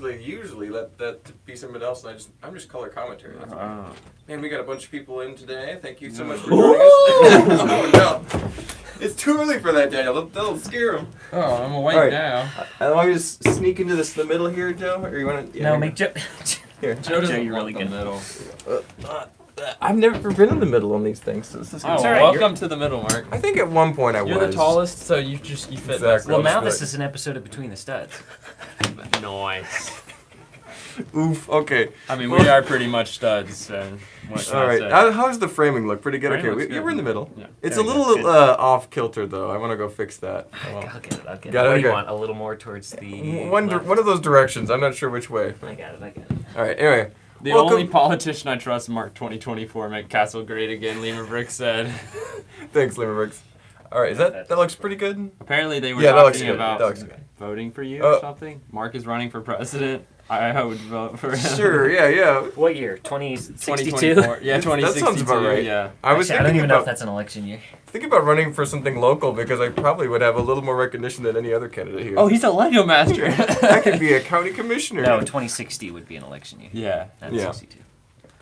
usually let that be somebody else, and I'm just color commentary. That's all. Man, we got a bunch of people in today. Thank you so much for joining us. Oh no, it's too early for that, Daniel. That'll scare him. Oh, I'm awake now. I want you to sneak into the middle here, Joe, or you want to? No, make Joe. Here. Joe doesn't you're want really the good. middle. I've never been in the middle on these things, so this is. Oh, all right, welcome to the middle, Mark. I think at one point I was. You're the tallest, so you fit. Exactly. best. Well, now Good. this is an episode of Between the Studs. Nice. Oof. Okay. I mean, we are pretty much studs. So what can All I right. say? How's the framing look? Pretty good. Frame Okay. looks You were in the middle. Yeah. It's There a you go. little Good. off kilter though. I want to go fix that. I'll get it. I'll get it. Got it, What do you okay. want? A little more towards the One left? of those directions. I'm not sure which way. I got it. All right. Anyway. The welcome. only politician I trust, Mark 2024, make Castle great again. Lima Brick said. Thanks, Limerick's. All right. That looks pretty good. Apparently, they were Yeah, that looks talking good. about That looks good. voting for you Oh. or something. Mark is running for president. I would vote for him. Sure. Yeah. What year? 2062? 2024. Yeah, That 2062. sounds about right. Yeah. I was Actually, I don't thinking even know if about that's an election year. running for something local because I probably would have a little more recognition than any other candidate here. Oh, he's a Lego master. I could be a county commissioner. No, 2060 would be an election year. Yeah. Not Yeah. 62.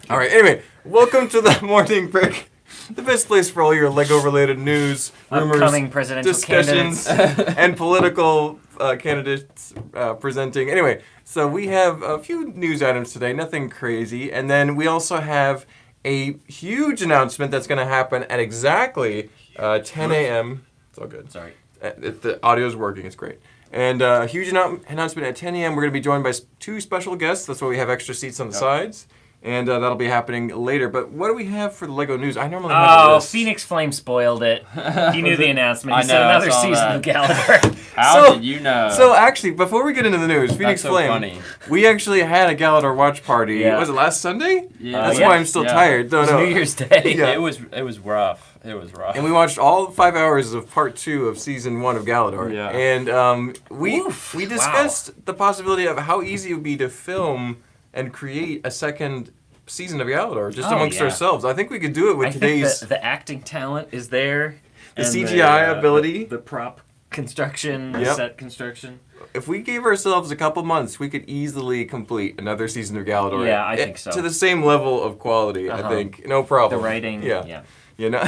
All right. Anyway, welcome to the Morning Brick, the best place for all your Lego-related news, rumors, Upcoming presidential discussions, candidates. and political candidates presenting. Anyway, so we have a few news items today, nothing crazy, and then we also have a huge announcement that's going to happen at exactly 10 a.m. It's all good. Sorry. The audio is working. It's great. And a huge announcement at 10 a.m. We're going to be joined by two special guests. That's why we have extra seats on the sides. And that'll be happening later. But what do we have for the Lego news? I normally have a Oh, list. Phoenix Flame spoiled it. He knew the announcement. He I said know, I another saw season that. of Gallagher. How So- did you know? So actually, before we get into the news, Phoenix so Flame, funny. we actually had a Galador watch party. Yeah. Was it last Sunday? Yeah. That's Yeah. why I'm still Yeah. tired. No, It was no. New Year's Day. Yeah. It was rough. It was rough. And we watched all 5 hours of part 2 of season 1 of Galador. Yeah. And we Oof, discussed the possibility of how easy it would be to film and create a second season of Galador just Oh, amongst yeah. ourselves. I think we could do it with I think today's the acting talent is there. The and CGI ability. The prop construction, the Yep. set construction. If we gave ourselves a couple months, we could easily complete another season of Galador. Yeah, I think so. To the same level of quality, I Uh-huh. think. No problem. The writing. Yeah. You know?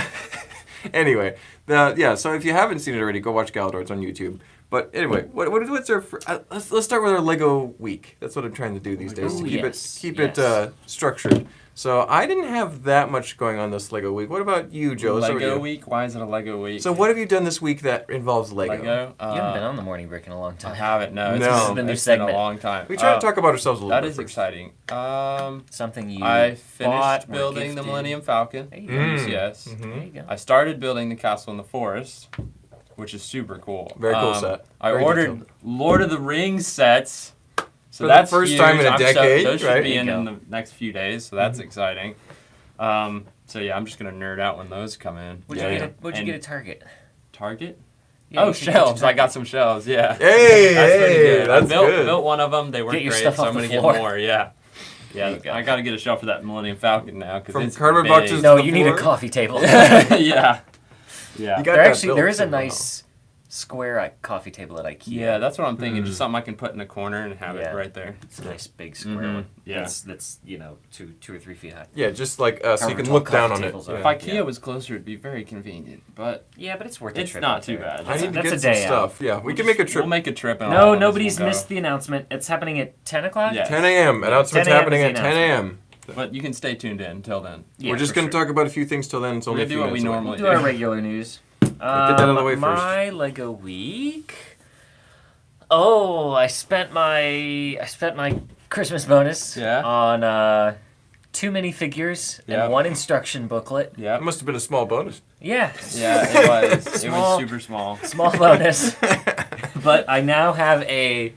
Anyway, so if you haven't seen it already, go watch Galador. It's on YouTube. But anyway, what's our let's start with our Lego week. That's what I'm trying to do these days to Ooh, keep yes, it structured. So I didn't have that much going on this Lego week. What about you, Joe? Let's start with Lego you. week? Why is it a Lego week? So what have you done this week that involves Lego? Lego? You haven't been on the morning break in a long I time. haven't. No. No. It's This is been, the new it's been a segment. long time. We try to talk about ourselves a little That bit is first. exciting. Something you I bought finished or building the gifted. Millennium Falcon. There you from go. UCS. Mhm. There you go. I started building the castle in the forest, which is super cool. Very cool set. I Very ordered detailed. Lord of the Rings sets. So For the that's first huge. time in a I'm decade, those should right? be There in you the next few days, so that's exciting. So yeah, I'm just gonna nerd out when those come in. What'd Yeah. you get And at Target? Target? Yeah, Oh, you should get shelves. to I got Target. some shelves. Yeah. Hey, That's pretty good. that's I good. built one of them. They work Get your great, stuff so off I'm the gonna get floor. more. Yeah. There you go. I got to get a shelf for that Millennium Falcon now because From it's cardboard big. boxes No, to the you need a floor? coffee table. Yeah. Yeah. You got There that actually built there is a too, wow. nice square coffee table at IKEA. Yeah, that's what I'm thinking. Just something I can put in a corner and have Yeah. it right there. It's a nice big square Mhm. one. Yeah. That's 2 or 3 feet high. Yeah, just like so you However can tall look down coffee on it. tables are. If Yeah. IKEA was closer, it'd be very convenient. But Yeah, but it's worth a It's trip. not out too there. bad. I That's need a, to that's get a some day out. stuff. Yeah, we can make a trip. We'll make a trip. And all No, of us nobody's will go. missed the announcement. It's happening at 10 o'clock? Yeah. 10 a.m. Announcement's 10 a.m. happening is at the 10 a.m. But you can stay tuned in until then. Yeah, We're just for going to sure. talk about a few things till then. It's only We're a few gonna do what we minutes away. normally We'll do our regular news. Get that out of the way first. My Lego week. Oh, I spent my Christmas bonus Yeah. on 2 minifigures Yeah. and 1 instruction booklet. Yeah. That must have been a small bonus. Yeah. Yeah, it was. It Small. was super small. Small bonus. But I now have a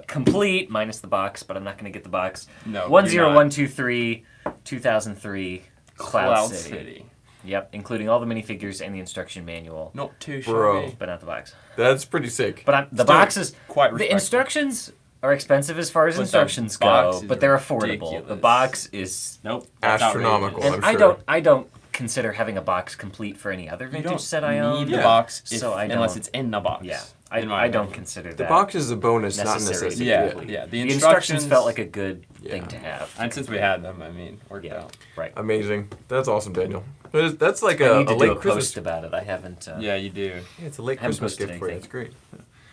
complete minus the box, but I'm not going to get the box. No. 10123 2003 Cloud, Cloud City. City. Yep, including all the minifigures and the instruction manual, Not too Bro. shabby. but not the box. That's pretty sick. But the Still boxes, quite the respectable. instructions are expensive as far as But the instructions box go, is but they're affordable. The ridiculous. box is, Nope. that's Astronomical. outrageous. and I'm I sure. don't consider having a box complete for any other You vintage don't set I own. need Yeah. the box So I unless don't. it's in the box. Yeah. in my I don't opinion. consider The that box is a bonus, not a necessary. necessity. Yeah, complete. yeah. The instructions felt like a good thing Yeah. to have. And since we had them, I mean, worked Yeah, out. right. Amazing. That's awesome, Daniel. That's like I a need to do late a Christmas. post about it. I haven't. Yeah, you do. Yeah, it's a late haven't Christmas posted gift for you. anything. It's great.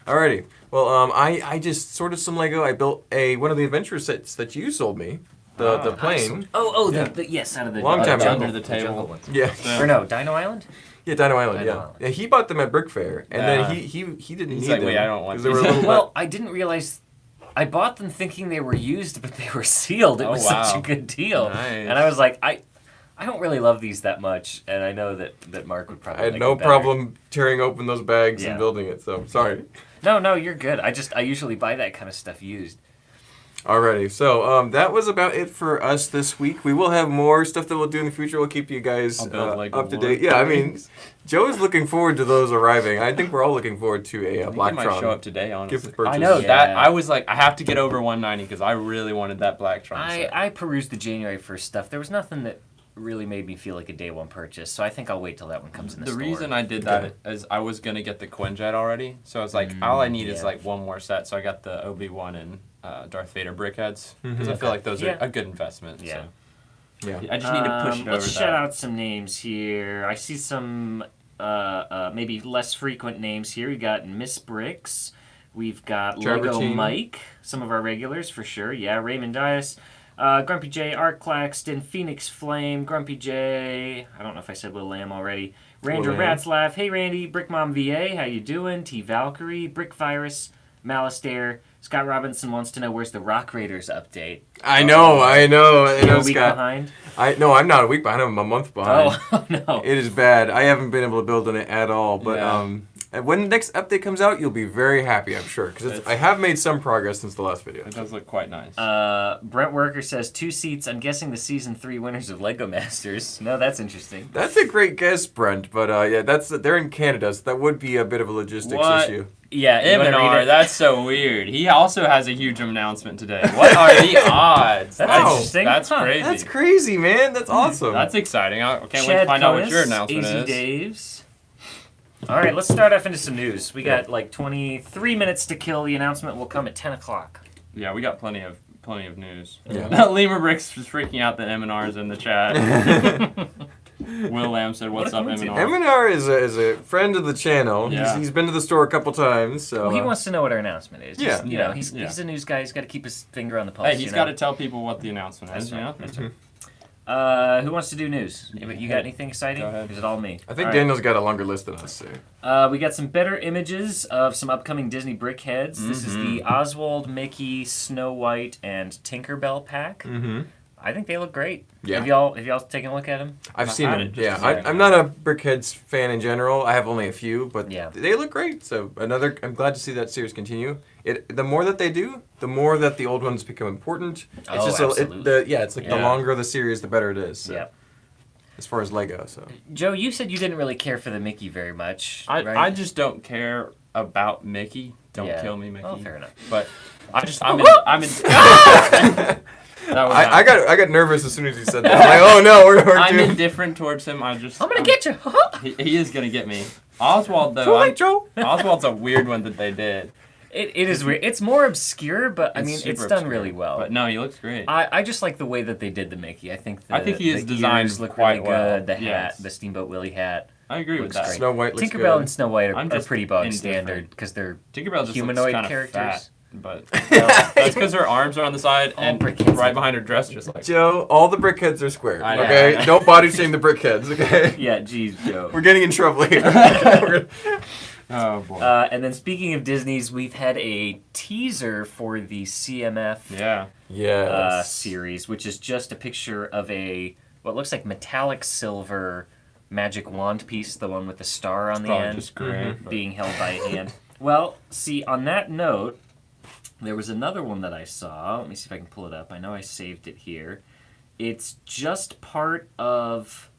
Alrighty. Well, I just sorted some Lego. I built one of the adventure sets that you sold me. The Ah. plane. Oh, Yeah. yes, out of the Long time ago. jungle, Under the table. jungle ones. Yeah. Yeah. Or no, Dino Island. Yeah, Dino Island. Dino Yeah. Island. Yeah. He bought them at Brick Fair, and Yeah. then he didn't He's need like, them "Wait, I don't want 'cause they were a these." little. Well, I didn't realize. I bought them thinking they were used, but they were sealed. It Oh, was such wow. a good deal, Nice. and I was like, I don't really love these that much, and I know that Mark would probably. I had like no it better. problem tearing open those bags Yeah. and building it. So sorry. No, you're good. I usually buy that kind of stuff used. Alrighty, so that was about it for us this week. We will have more stuff that we'll do in the future. We'll keep you guys I'll build Lego up to Lord date. Yeah, I mean, things. Joe is looking forward to those arriving. I think we're all looking forward to a I think it might show up Blacktron today, honestly. gift purchase. I know Yeah. that. I was like, I have to get over 190 because I really wanted that Blacktron set. I perused the January 1st stuff. There was nothing that really made me feel like a day one purchase, so I think I'll wait till that one comes in the The store. reason I did Okay. that is I was gonna get the Quinjet already, so I was like, all I need is yeah. like one more set. So I got the Obi-Wan and Darth Vader brickheads because I Mhm. feel like those Yeah. are a good investment. Yeah. So. Yeah. I just need to push it over Let's that. shout out some names here. I see some maybe less frequent names here. We got Miss Bricks. We've got Lego Travertine. Mike. Some of our regulars for sure. Yeah, Raymond Dias. Grumpy J, Art Claxton, Phoenix Flame, Grumpy J. I don't know if I said Will Lamb already. Ranger Will Lamb. Ratslav. Hey Randy. Brick Mom VA. How you doing? T Valkyrie. Brick Virus. Malistair. Scott Robinson wants to know where's the Rock Raiders update. I know. I You're know, a week Scott. behind. No, I'm not a week behind. I'm a month behind. Oh no. It is bad. I haven't been able to build on it at all. But Yeah. when the next update comes out, you'll be very happy, I'm sure, because It's- I have made some progress since the last video. It does look quite nice. Brent Worker says 2 seats. I'm guessing the season 3 winners of Lego Masters. No, that's interesting. That's a great guess, Brent. But yeah, they're in Canada, so that would be a bit of a logistics What? issue. Yeah, you wanna read Eminar, it? that's so weird. He also has a huge announcement today. What are the odds? That's Wow. interesting. That's Huh. crazy. That's crazy, man. That's awesome. That's exciting. I can't wait to Chad find out what Konis, your announcement AZ is. Daves. All right, let's start off into some news. We got like 23 minutes to kill. The announcement will come at 10 o'clock. Yeah, we got plenty of news. Yeah. Lemur Bricks was freaking out that Eminar's in the chat. Will Lamb said, "What's What a up, coincidence. Eminar?" Eminar is a friend of the channel. Yeah. He's been to the store a couple times, so Well, he wants to know what our announcement is. Yeah. You know, Yeah. he's Yeah. a news guy. He's got to keep his finger on the pulse. Hey, he's you got know? to tell people what the announcement That's is. right. You know? That's right. Who wants to do news? You got anything exciting? Go ahead. Or is it all me? I think All right. Daniel's got a longer list than us. So. We got some better images of some upcoming Disney Brickheads. This is the Oswald, Mickey, Snow White, and Tinkerbell pack. Mm-hmm. I think they look great. Yeah. Have y'all taken a look at them? I've I seen had them. it just Yeah, a second I'm ago. not a Brickheads fan in general. I have only a few, but Yeah. they look great. So I'm glad to see that series continue. The more that they do, the more that the old ones become important. It's Oh, just absolutely. it's like the Yeah. longer the series, the better it is. So, Yeah. As far as Lego, so Joe, you said you didn't really care for the Mickey very much. I right? just don't care about Mickey. Don't Yeah. kill me, Mickey. Oh, fair enough. But I'm in. That was I got nervous as soon as you said that. I'm like, oh no, we're I'm doomed. indifferent towards him. I'm gonna get you. He is gonna get me. Oswald though. Too late, Joe. Oswald's a weird one that they did. It is weird. It's more obscure, but I mean, super it's done obscure. really well. But no, he looks great. I just like the way that they did the Mickey. I think he is the designed ears look quite really well. good. The hat, Yes. the Steamboat Willie hat. I agree with looks that. great. Snow White looks Tinkerbell good. and Snow White I'm are just pretty bog indifferent. standard because they're Tinkerbell just humanoid looks kind characters. of fat, but that's because her arms are on the side and brickheads right are- behind her dress, just like. Joe, all the Brickheads are square. I know. Okay, Yeah. don't body shame the Brickheads. Okay, yeah. Geez, Joe. we're getting in trouble here. Oh boy. And then speaking of Disney's, we've had a teaser for the CMF Yeah. Yes. series, which is just a picture of what looks like metallic silver magic wand piece, the one with the star on the Probably end, just great. but- being held by a hand. Well, see, on that note, there was another one that I saw. Let me see if I can pull it up. I know I saved it here. It's just part of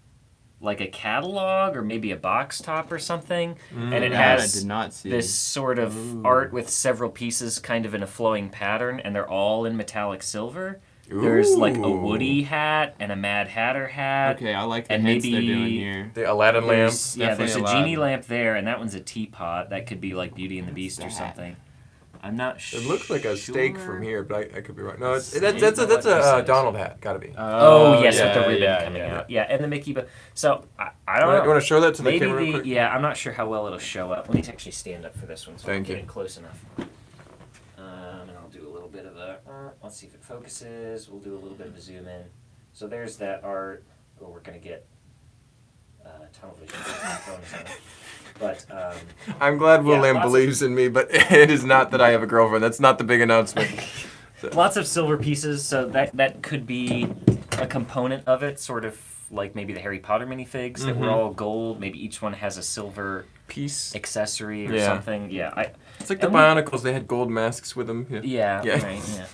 like a catalog or maybe a box top or something, and it That I has did not see. this sort of Ooh. art with several pieces kind of in a flowing pattern, and they're all in metallic silver. There's like a Ooh. Woody hat and a Mad Hatter hat. Okay, I like the And hints they're maybe- doing here. The Aladdin lamp. There's a Definitely genie Aladdin. lamp there, and that one's a teapot. That could be like Beauty and the Beast or that? something. I'm not sure. It looks like a steak from here, but I could be wrong. No, it's, Steak? that's a What percentage? Donald hat. Gotta be. Oh, yes, with the yeah, ribbon yeah, coming yeah. out. Yeah, and the Mickey. So I don't You know. want to show that to the Maybe camera real quick? yeah, I'm not sure how well it'll show up. Let me actually stand up for this one so I can Thank get you. it close enough. And I'll do a little bit of a. Let's see if it focuses. We'll do a little bit of a zoom in. So there's that art. Oh, we're gonna get tunnel vision. But I'm glad Will Yeah, Lamb lots of- believes in me, but it is not that I have a girlfriend. That's not the big announcement. lots of silver pieces. So that could be a component of it, sort of like maybe the Harry Potter minifigs that were Mhm. all gold. Maybe each one has a silver Peace. accessory or Yeah. something. Yeah, It's like the and we- Bionicles. They had gold masks with them. Yeah. Yeah, Yeah. right, yeah.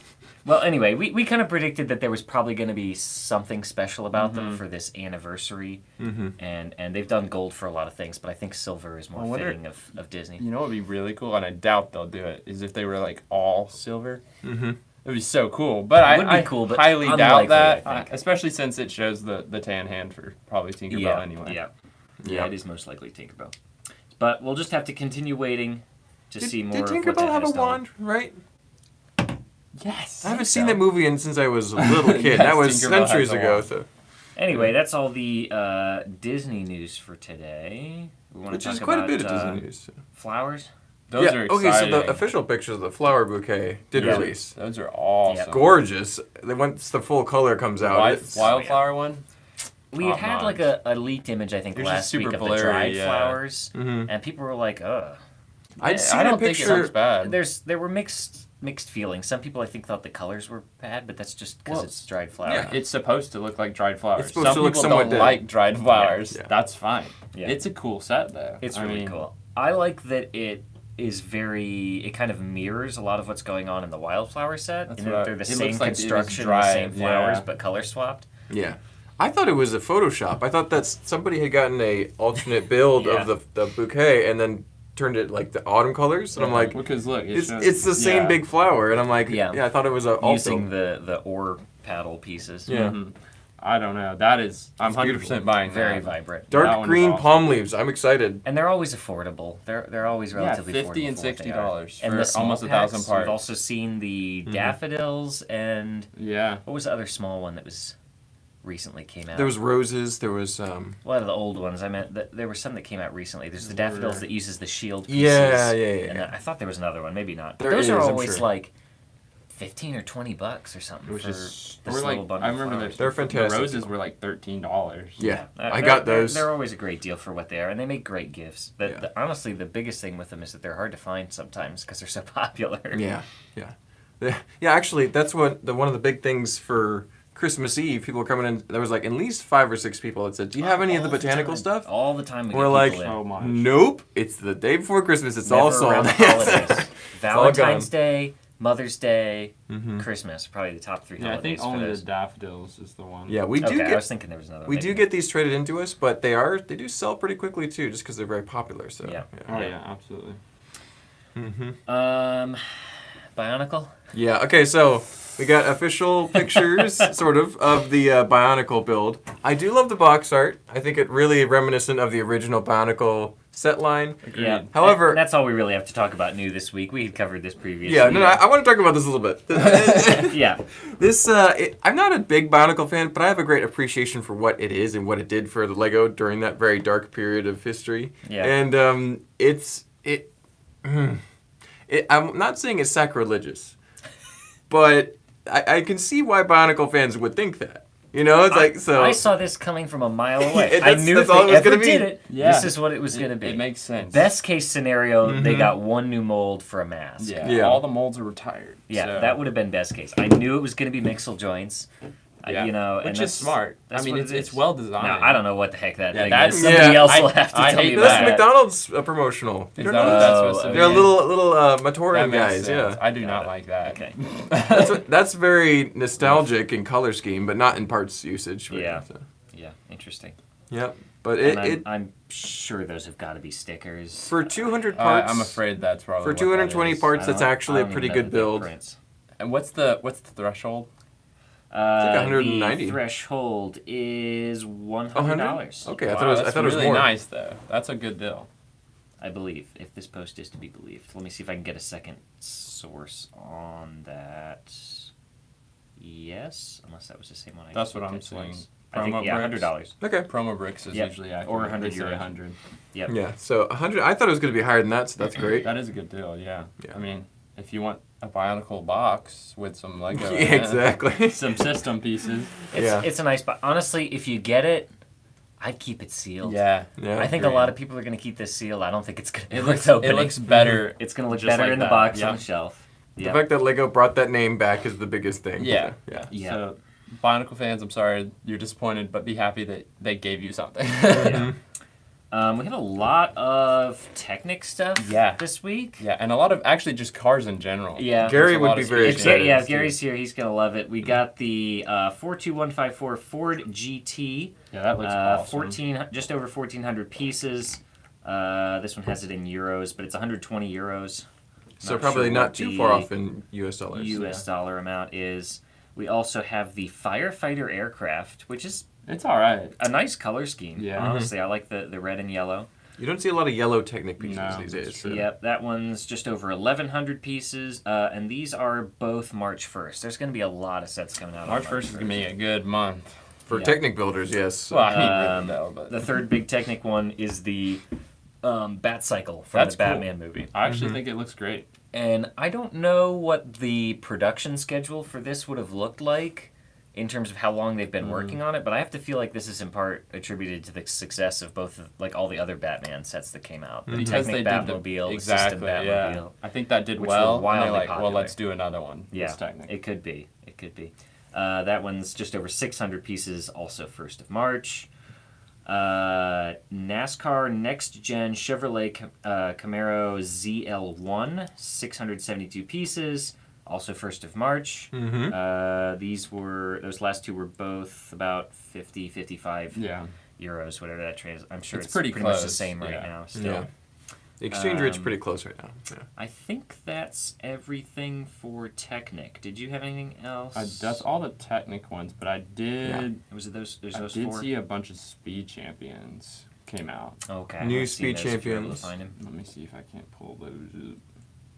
Well, anyway, we kind of predicted that there was probably going to be something special about them for this anniversary, Mm-hmm. and they've done gold for a lot of things, but I think silver is more I wonder- fitting of Disney. You know what would be really cool, and I doubt they'll do it, is if they were like all silver. Mm-hmm. It would be so cool. But It would be I cool, but highly doubt unlikely, that, I think. especially since it shows the tan hand for probably Tinkerbell yeah, anyway. yeah, Yeah. it is most likely Tinkerbell. But we'll just have to continue waiting to see more. Did of what Tinkerbell that have a has done. wand, right? Yes. I haven't so. seen that movie since I was a little kid. Yes, That was Tinkerbell has centuries a ago. wand. So, Anyway, that's all the Disney news for today. We want which to talk is quite about a bit of Disney news. flowers. Those yeah. are Okay, exciting. so the official pictures of the flower bouquet did Yeah. release. Those are awesome. Gorgeous. Then once the full color comes out, it's- Wildflower one? We had Top had like notch. a leaked image, I think, It was just last week super of the blurry, dried yeah. flowers, Mhm. and people were like, "Ugh." I'd I seen I a don't think it picture. looks bad. There were mixed feelings. Some people I think thought the colors were bad, but that's just because Well, it's dried flower. yeah. It's supposed to look like dried flowers. It's supposed Some to look people somewhat don't dead. like dried flowers. Yeah. That's fine. Yeah. It's a cool set though. It's I really mean, cool. I like that it is it kind of mirrors a lot of what's going on in the wildflower set. That's in that right. they're the It same looks like it was construction, the dried, same flowers, yeah. but color swapped. Yeah. I thought it was a Photoshop. I thought that somebody had gotten a alternate build Yeah. of the bouquet and then turned it like the autumn colors. And I'm like, because look, it's the same yeah. big flower. And I'm like, Yeah. I thought it was a also. Using the oar paddle pieces. Yeah. Mhm. I don't know. That is, I'm It's 100% beautiful. buying Very that. vibrant. That Dark one is green awesome. palm leaves. I'm excited. And they're always affordable. They're always Yeah, relatively affordable. $50 and for what they are. $60 And for the small almost packs, 1,000 parts. We've also seen the daffodils and Yeah. what was the other small one that was recently came out? There was roses. There was a lot of the old ones. I meant there was some that came out recently. There's the daffodils that uses the shield pieces. Yeah. And Yeah. I thought there was another one. Maybe not. There Those are is, I'm always sure. like $15 or $20 or something Which for is- this Or little like, bundle I of remember flowers. They're the fantastic. roses were like $13. Yeah. I they're- got they're- those. They're always a great deal for what they are, and they make great gifts. Yeah. Honestly, the biggest thing with them is that they're hard to find sometimes because they're so popular. Yeah. Yeah. Actually, that's one of the big things for Christmas Eve. People were coming in. There was like at least 5 or 6 people that said, "Do you have any of the All botanical time. stuff?" All the time we We're get like, people in. So much. Nope. It's the day before Christmas. It's Never all sold. around the holidays. all Valentine's gone. Day, Mother's Day, Mhm. Christmas, probably the top 3 Yeah, I holidays think only for the those. daffodils is the one. Yeah, we do Okay, I get was thinking there was another. we maybe. do get these traded into us, but they do sell pretty quickly too, just because they're very popular. So Yeah. Oh yeah, absolutely. Bionicle. Yeah. Okay. So we got official pictures, sort of the Bionicle build. I do love the box art. I think it really reminiscent of the original Bionicle set line. Agreed. Yeah. However- and that's all we really have to talk about new this week. We had covered this previously. Yeah. No, I want to talk about this a little bit. Yeah. This I'm not a big Bionicle fan, but I have a great appreciation for what it is and what it did for the Lego during that very dark period of history. Yeah. And I'm not saying it's sacrilegious, but I can see why Bionicle fans would think that. You know, it's like so. I saw this coming from a mile away. Yeah, I that's- knew that's if all it they was ever gonna be. did it, Yeah. this is what it was going to be. It makes sense. Best case scenario, they got one new mold for a mask. Yeah. Yeah. All the molds are retired. Yeah, so. that would have been best case. I knew it was going to be Mixel joints. Yeah. You know, and Which is that's- smart. that's I mean, what it's it is. well designed. Now, I don't know what the heck that Yeah, thing that's- is. Somebody Yeah, else I- will have to I tell hate me That's about that. that. McDonald's promotional. You Is don't that know what that? that's supposed to okay. be? They're little That Matoran makes guys. sense. Yeah. I do Got not it. like that. Okay. That's very nostalgic in color scheme, but not in parts usage. But, Yeah. so, Yeah, interesting. Yep. But And I'm sure those have got to be stickers. for 200 parts. I'm afraid that's probably For what 220 that is. parts, I that's don't- actually I a don't pretty even know good the big build. prints. And what's the threshold? like 190. The threshold is $100. Okay, I Wow, thought it was. I that's thought it was really more. nice though. That's a good deal. I believe, if this post is to be believed. Let me see if I can get a second source on that. Yes, unless that was the same one. That's just what looked I'm at seeing. twice. I think, Promo yeah, bricks. $100. Okay. Promo bricks is Yep. usually accurate. Or 100 They say euros. 100. Yep. Yeah. So 100. I thought it was going to be higher than that. So that's great. That is a good deal. Yeah. Yeah. I mean, if you want a Bionicle box with some Lego, Yeah, in it, exactly. some system pieces. Yeah. It's a nice box. Honestly, if you get it, I'd keep it sealed. Yeah. Yeah. I think a lot of people are going to keep this sealed. I don't think it's going to be It worth looks. opening. It looks better. It's going to look just better like in the that. box Yeah. on the shelf. The Yeah. fact that Lego brought that name back is the biggest thing. Yeah. Yeah. Yeah. So, Bionicle fans, I'm sorry you're disappointed, but be happy that they gave you something. Mhm. We had a lot of Technic stuff Yeah. this week. Yeah, and a lot of actually just cars in general. Yeah. Gary There's a would lot be of very speed excited. Yeah, if champions, Gary's too. here, he's going to love it. We got the 42154 Ford GT. Yeah, that looks awesome. 14, just over 1,400 pieces. This one has it in euros, but it's 120 euros. So Not probably sure not what too the far off in U.S. dollars. U.S. dollar amount is. We also have the Firefighter aircraft, which is It's all right. a nice color scheme. Yeah. Honestly, I like the red and yellow. You don't see a lot of yellow Technic pieces No, these that's days. true. Yep, that one's just over 1,100 pieces, and these are both March 1st. There's going to be a lot of sets coming out. March on 1st is going to be a good month. For Yeah. Technic builders, yes. Well, I mean, Um, Rivendell, but The third big Technic one is the Bat Cycle from That's the cool. Batman movie. I actually think it looks great. And I don't know what the production schedule for this would have looked like in terms of how long they've been working on it, but I have to feel like this is in part attributed to the success of both, like all the other Batman sets that came out. The Because Technic they did the Batmobile, exactly, the System yeah. Batmobile. I think that did which were well. And wildly they're like, popular. well, let's do another one. Yeah, It's Technic. it could be. It could be. That one's just over 600 pieces, also 1st of March. NASCAR Next Gen Chevrolet Camaro ZL1, 672 pieces, also 1st of March. Mm-hmm. Those last two were both about 50, 55 Yeah. euros, whatever that trade is. I'm sure It's it's pretty pretty much the close, same right yeah. now. Still. Yeah. The exchange rate's Um, pretty close right now. Yeah. I think that's everything for Technic. Did you have anything else? That's all the Technic ones, but I did. Was it those? There's I those did four. see a bunch of Speed Champions came out. Okay. New I've seen Speed those if you're able to Champions. find 'em. Let me see if I can't pull those up.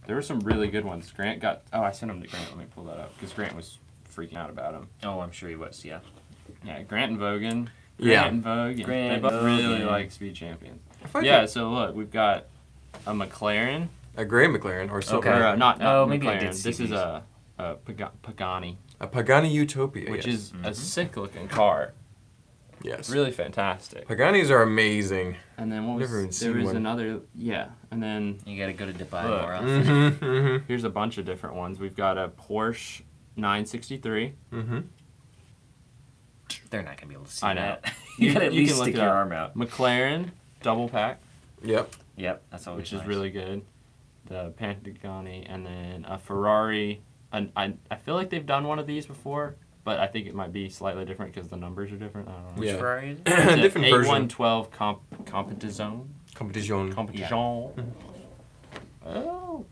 There were some really good ones. Grant got. Oh, I sent them to Grant. Let me pull that up because Grant was freaking out about them. Oh, I'm sure he was. Yeah. Yeah, Grant and Vogan. Yeah. Grant and Vogan. Grant They both and really Vogan. like Speed Champions. If I Yeah. could- So look, we've got a McLaren. A gray McLaren or silver. Okay. Or, not Oh, McLaren. maybe I did see This is these. a Pagani, A Pagani Utopia. which yes. is a sick looking car. Yes. Really fantastic. Paganis are amazing. And then what was Never even there seen was one. another and then You got to go to Dubai Look. more often. Mm-hmm. Mm-hmm. here's a bunch of different ones. We've got a Porsche 963. Mm-hmm. They're not gonna be able to see I know. that. you got to at You least can look stick it your up. arm out. McLaren double pack, Yep. Yep, that's always which is nice. really good. The Pantagani, and then a Ferrari. And I feel like they've done one of these before, but I think it might be slightly different because the numbers are different. I don't know. Which Yeah. Ferrari is it? It's a Different version. 8112 Competition. Competition. Competition. Oh.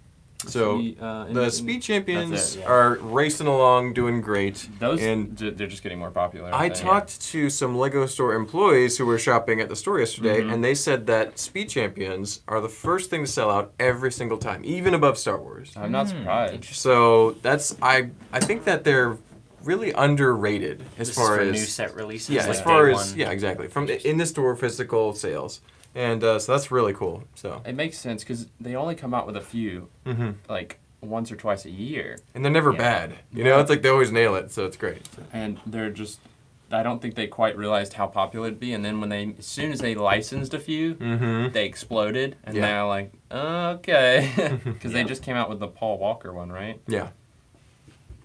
So, See, The Speed Champions That's it, yeah. are racing along, doing great. Those and they're just getting more popular. I think. talked to some Lego store employees who were shopping at the store yesterday, Mhm. and they said that Speed Champions are the first thing to sell out every single time, even above Star Wars. I'm not surprised. Interesting. So that's I think that they're really underrated as This far is for as new set releases. yeah, like as far day as one. yeah, exactly from in the store physical sales, and so that's really cool. So It makes sense because they only come out with a few, mhm. like once or twice a year, And they're never Yeah. bad. You know, it's like they always nail it, so it's great. and they're just. I don't think they quite realized how popular it'd be, and then as soon as they licensed a few, Mm-hmm. they exploded, and Yeah. now like okay, because Yeah. they just came out with the Paul Walker one, right? Yeah.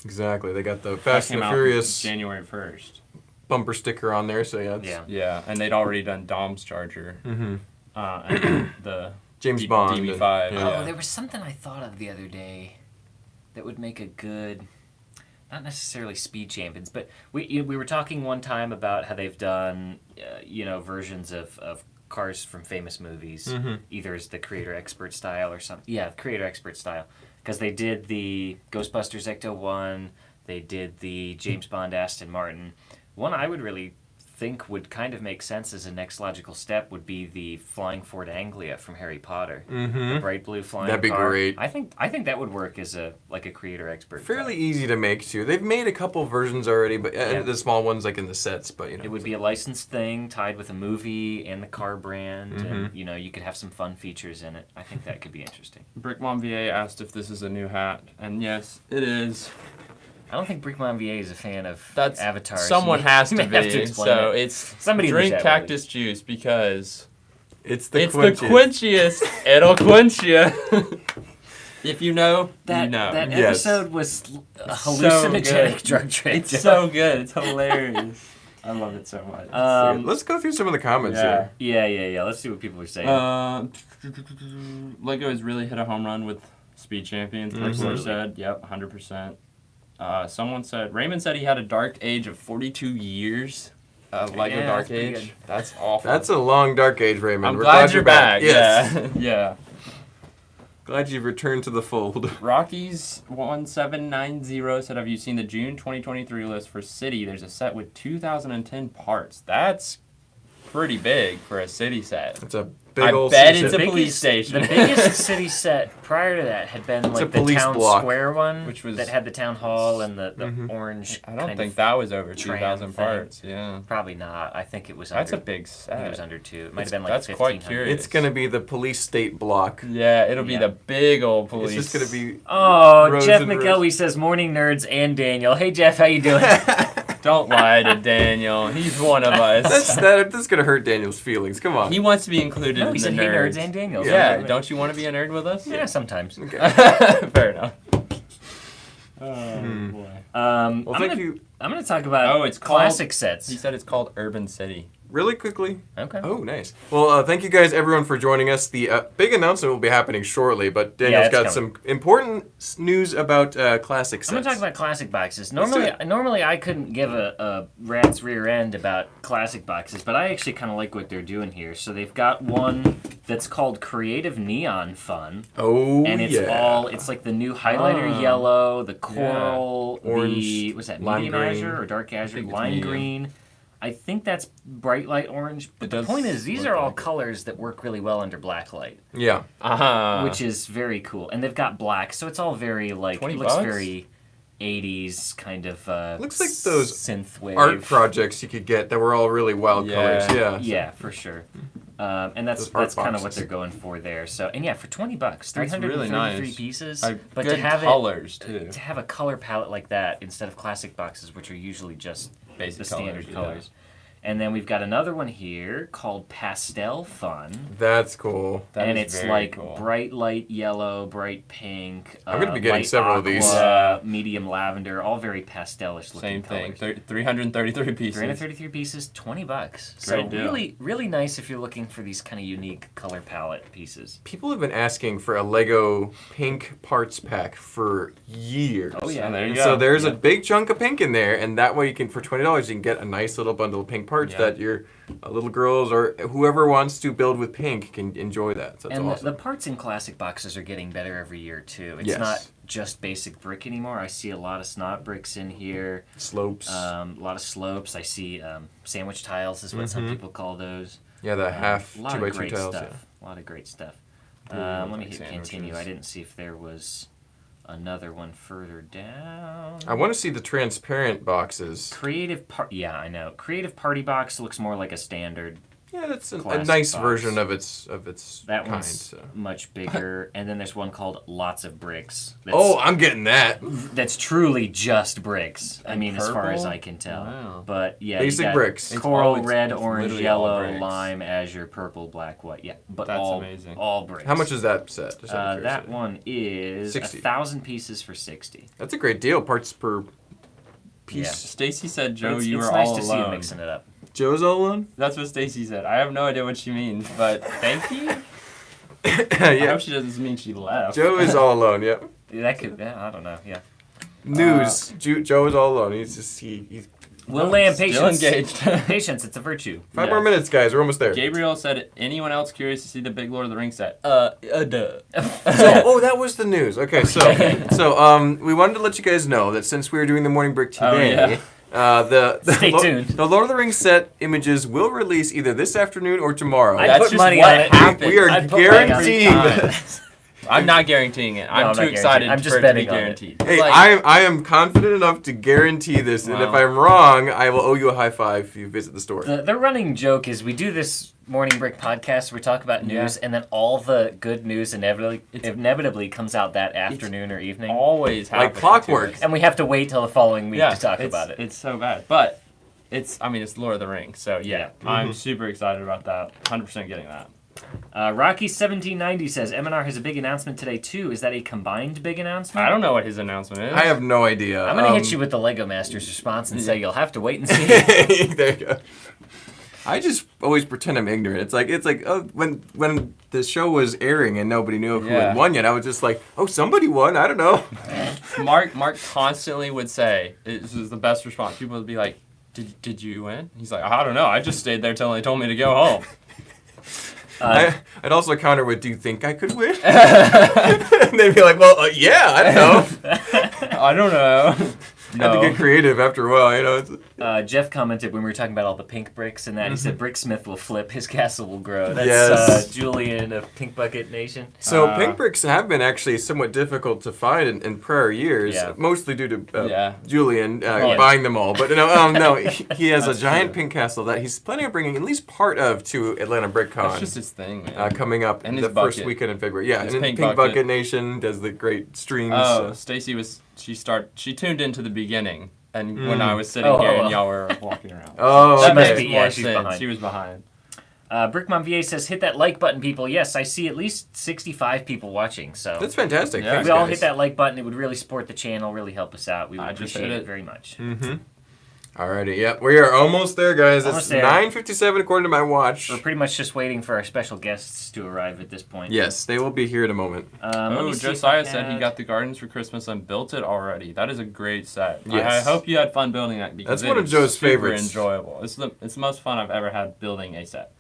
Exactly. They got the That Fast came and the out Furious January 1st. bumper sticker on there, so yeah. It's, Yeah. Yeah, and they'd already done Dom's Charger, Mm-hmm. and the James D- Bond. DB5. Yeah. Oh, there was something I thought of the other day that would make a good, not necessarily Speed Champions, but we were talking one time about how they've done, versions of cars from famous movies, Mhm. either as the creator expert style or something. Yeah, creator expert style, because they did the Ghostbusters Ecto 1, They did the James Bond Aston Martin. One I would really think would kind of make sense as a next logical step would be the Flying Ford Anglia from Harry Potter. The bright blue flying That'd be car. great. I think that would work as a creator expert. Fairly easy to make too. They've made a couple versions already, but Yeah. the small ones like in the sets. But It would be a licensed thing tied with a movie and the car brand, and you could have some fun features in it. I think that could be interesting. Brick Monvier asked if this is a new hat, and yes, it is. I don't think Brick Monvier is a fan of That's Avatar. so Someone you has to may be. have to explain So it. it's Somebody in the drink chat cactus juice because it's the it's quenchiest. the quenchiest. It'll quench you. If you know, That you know. that Yes. episode was a So hallucinogenic good. drug trade. It's so good. It's hilarious. I love it so much. Let's go through some of the comments Yeah. here. Yeah. Let's see what people are saying. Lego has really hit a home run with Speed Champions. Brickler Absolutely. said, "Yep, 100%." Someone said Raymond said he had a dark age of 42 years of Lego Yeah, Dark that's pretty Age. good. That's awful. That's a long dark age, Raymond. I'm We're glad you're back. Yes. Yeah. Yeah. Glad you've returned to the fold. Rockies 1790 said, "Have you seen the June 2023 list for City? There's a set with 2010 parts. That's pretty big for a City set. It's a big I old bet city it's set. a police station. The biggest city set prior to that had been a like the police town block. square one, Which was- that had the town hall and the orange. I don't kind think of, that was over tram 2,000 thing. parts. Yeah, Probably not. I think it was. that's a under, big I think it was set. under 2. It might have It's- been like that's quite 1,500. curious. It's gonna be the police state block. Yeah, it'll be Yeah. the big old police. It's just gonna be. Oh, Rows Jeff and rows. McElwee says morning nerds and Daniel. Hey Jeff, how you doing? Don't lie to Daniel. He's one of us. That's gonna hurt Daniel's feelings. Come on. He wants to be included no, in he the said hey nerds and Daniel. Yeah, don't you want to be a nerd with us? Yeah, sometimes. Fair enough. Oh boy. Well, Well, thank you. I'm gonna talk about Oh, it's called- classic sets. He said it's called Urban City. Really quickly. Okay. Oh, nice. Well, thank you guys, everyone, for joining us. The big announcement will be happening shortly, but Daniel's it's got coming. some important news about classic sets. I'm gonna talk about classic boxes. Let's do Normally I couldn't give a rat's rear end about classic boxes, but I actually kind of like what they're doing here. So they've got one that's called Creative Neon Fun, Oh, and it's yeah. it's like the new highlighter Ah. the the coral, Orange, the what's that, lime medium green. azure or dark azure, think it's lime medium. green. I think that's bright light orange. But It the does point is, these look are all like it. colors that work really well under black light, Yeah. which is very cool. And they've got black, so it's all very like 20 it looks bucks? very 80s kind of Looks like those synth wave Art projects you could get that were all really wild Yeah. colors. Yeah. Yeah, for sure. And that's Those art kind of what boxes. they're going for there. So and yeah, for $20, That's 333 really nice. pieces. But to good have colors too. to have a color palette like that instead of classic boxes, which are usually just Basic the standard colors, yeah. colors. And then we've got another one here called Pastel Fun. That's cool. That and is it's very like cool. bright light yellow, bright pink. I'm gonna be getting light several of these. aqua, medium lavender, all very pastelish looking Same thing. colors. 333 pieces. 333 pieces, $20. So Great deal. really nice if you're looking for these kind of unique color palette pieces. People have been asking for a Lego pink parts pack for years. Oh, yeah. And there you And go. so there's a Yeah. big chunk of pink in there, and that way you can, for $20, you can get a nice little bundle of pink parts Yeah. that your little girls or whoever wants to build with pink can enjoy that. So that's And awesome. the parts in classic boxes are getting better every year too. It's Yes. not just basic brick anymore. I see a lot of snot bricks in here, Slopes. a lot of slopes. I see sandwich tiles is what some people call those. yeah, the half A lot 2x2 of great tiles. stuff. A lot of great stuff. Really Let look me like hit continue. sandwiches. I didn't see if there was another one further down. I want to see the transparent boxes. Yeah, I know. Creative Party Box looks more like a standard. Yeah, that's a Classic nice box. version of its That kind. one's So. much bigger. And then there's one called Lots of Bricks. Oh, I'm getting that. That's truly just bricks. I And mean, as far as purple? I can tell. Wow. But yeah, Basic you got bricks. It's Coral, all- red, it's orange, literally all yellow, bricks. lime, azure, purple, black, white. Yeah, but That's all amazing. all bricks. How much is that set? Just out of that curiosity. one is 60. 1,000 pieces for 60. That's a great deal. Parts per piece. Yeah. Stacy said, "Joe, it's you it's were nice all to see you alone." mixing it up. Joe's all alone? That's what Stacy said. I have no idea what she means, but thank you. I yeah. hope she doesn't mean she left. Joe is all alone, yep. That could, yeah, I don't know, yeah. News. Joe is all alone. He's Will Lamb, Still patience. engaged. Patience, it's a virtue. 5 more minutes, guys. We're almost there. Gabriel said, anyone else curious to see the big Lord of the Rings set? Duh. Oh, that was the news. Okay, so we wanted to let you guys know that since we were doing the morning break today, Stay tuned. The Lord of the Rings set images will release either this afternoon or tomorrow. I That's put just money what on it. happened. We are I'd put money on it. guaranteeing this. I'm not guaranteeing it. I'm I'm too not excited guaranteeing. I'm just for it to be betting on it. guaranteed. Hey, Like, I am confident enough to guarantee this, and if Wow. I'm wrong, I will owe you a high five if you visit the store. The running joke is we do this morning break podcast where we talk about news, and then all the good news inevitably comes out that afternoon or evening. always Like happens clockwork. to us. And we have to wait till the following week to talk about it. It's so bad. But it's Lord of the Rings. So yeah, I'm super excited about that. 100% getting that. Rocky1790 says, M&R has a big announcement today, too. Is that a combined big announcement? I don't know what his announcement is. I have no idea. I'm going to hit you with the Lego Masters response and say you'll have to wait and see. There you go. I just always pretend I'm ignorant. It's like oh, when the show was airing and nobody knew who Yeah. had won yet, I was just like, oh, somebody won. I don't know. Mark constantly would say, this is the best response. People would be like, did you win? He's like, I don't know. I just stayed there till they told me to go home. I'd also counter with, do you think I could win? And they'd be like, well, yeah, I don't know. I don't know. Had to get creative after a while, you know. It's, Jeff commented when we were talking about all the pink bricks and that, he said Bricksmith will flip, his castle will grow. That's Yes. Julian of Pink Bucket Nation. so pink bricks have been actually somewhat difficult to find in prior years, Yeah. mostly due to Yeah. Julian yeah. buying them all. But no, he has a giant pink castle that he's planning on bringing at least part of to Atlanta That's BrickCon. just his thing, man. Coming up And the his first bucket. weekend in February. Yeah, His and then pink Pink bucket. Bucket Nation does the great streams. Oh, Stacy she tuned into the beginning, and when I was sitting Oh, here oh, and oh. y'all were walking around. Oh, She That must makes be- more yeah, she's sense. behind. She was behind. Brickmon VA says, hit that like button, people. Yes, I see at least 65 people watching, so that's fantastic. Yeah. if Thanks, we all guys. hit that like button, it would really support the channel, really help us out. We would I just appreciate hit it it. very much. Mm-hmm. Alrighty, yep, we are almost there, guys. Almost It's there. 9:57 according to my watch. We're pretty much just waiting for our special guests to arrive at this point. Yes, they will be here in a moment. Let me Oh, see if Josiah I said he had- got the gardens for Christmas and built it already. That is a great set. Yes. I hope you had fun building that because That's one of is Joe's super favorites. enjoyable. It's the most fun I've ever had building a set.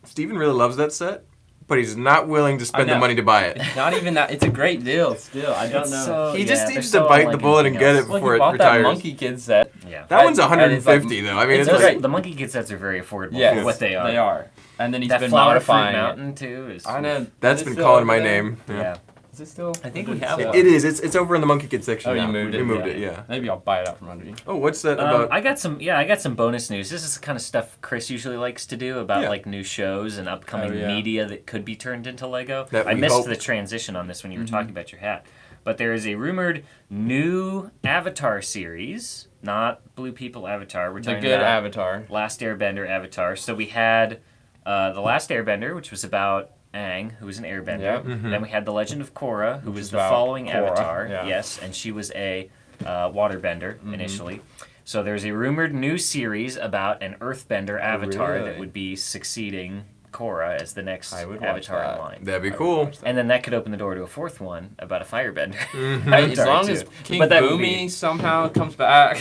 Steven really loves that set, but he's not willing to spend the know. money to buy it. Not even that. It's a great deal. Still, I don't It's know. so- He just they're needs so to bite unlike the bullet and anything get else. it Well, before he it bought retires. that Monkey Kid set. Yeah. That one's And it's like- 150 though. I mean, It's it's okay. like, The Monkey Kid sets are very affordable Yes, for what they are. They are. And then he's That been Flower Fruit modifying it. Mountain, too, is... I know. that's Is it been still calling over my there? name. Yeah. Is it still? I think Or we is have it- one. It is. It's over in the Monkey Kid section Oh, now. you moved it. We moved it. Yeah. Maybe I'll buy it out from under you. Oh, what's that about? I got some bonus news. This is the kind of stuff Chris usually likes to do about Yeah. like new shows and upcoming Oh, yeah. media that could be turned into Lego. That I we missed hope. the transition on this when you were talking about your hat. But there is a rumored new Avatar series, not Blue People Avatar. We're The talking good about Avatar. Last Airbender Avatar. So we had The Last Airbender, which was about Aang, who was an airbender. Yep. Then we had The Legend of Korra, who Which was is the about following Korra, Avatar. yeah. Yes, and she was a waterbender initially. So there's a rumored new series about an earthbender Avatar that Really? would be succeeding Korra as the next I would watch Avatar in that. line. That'd be I would cool. watch that. And then that could open the door to a fourth one about a firebender. Hey, as Avatar long too. as King But that would Boomy be- somehow comes back.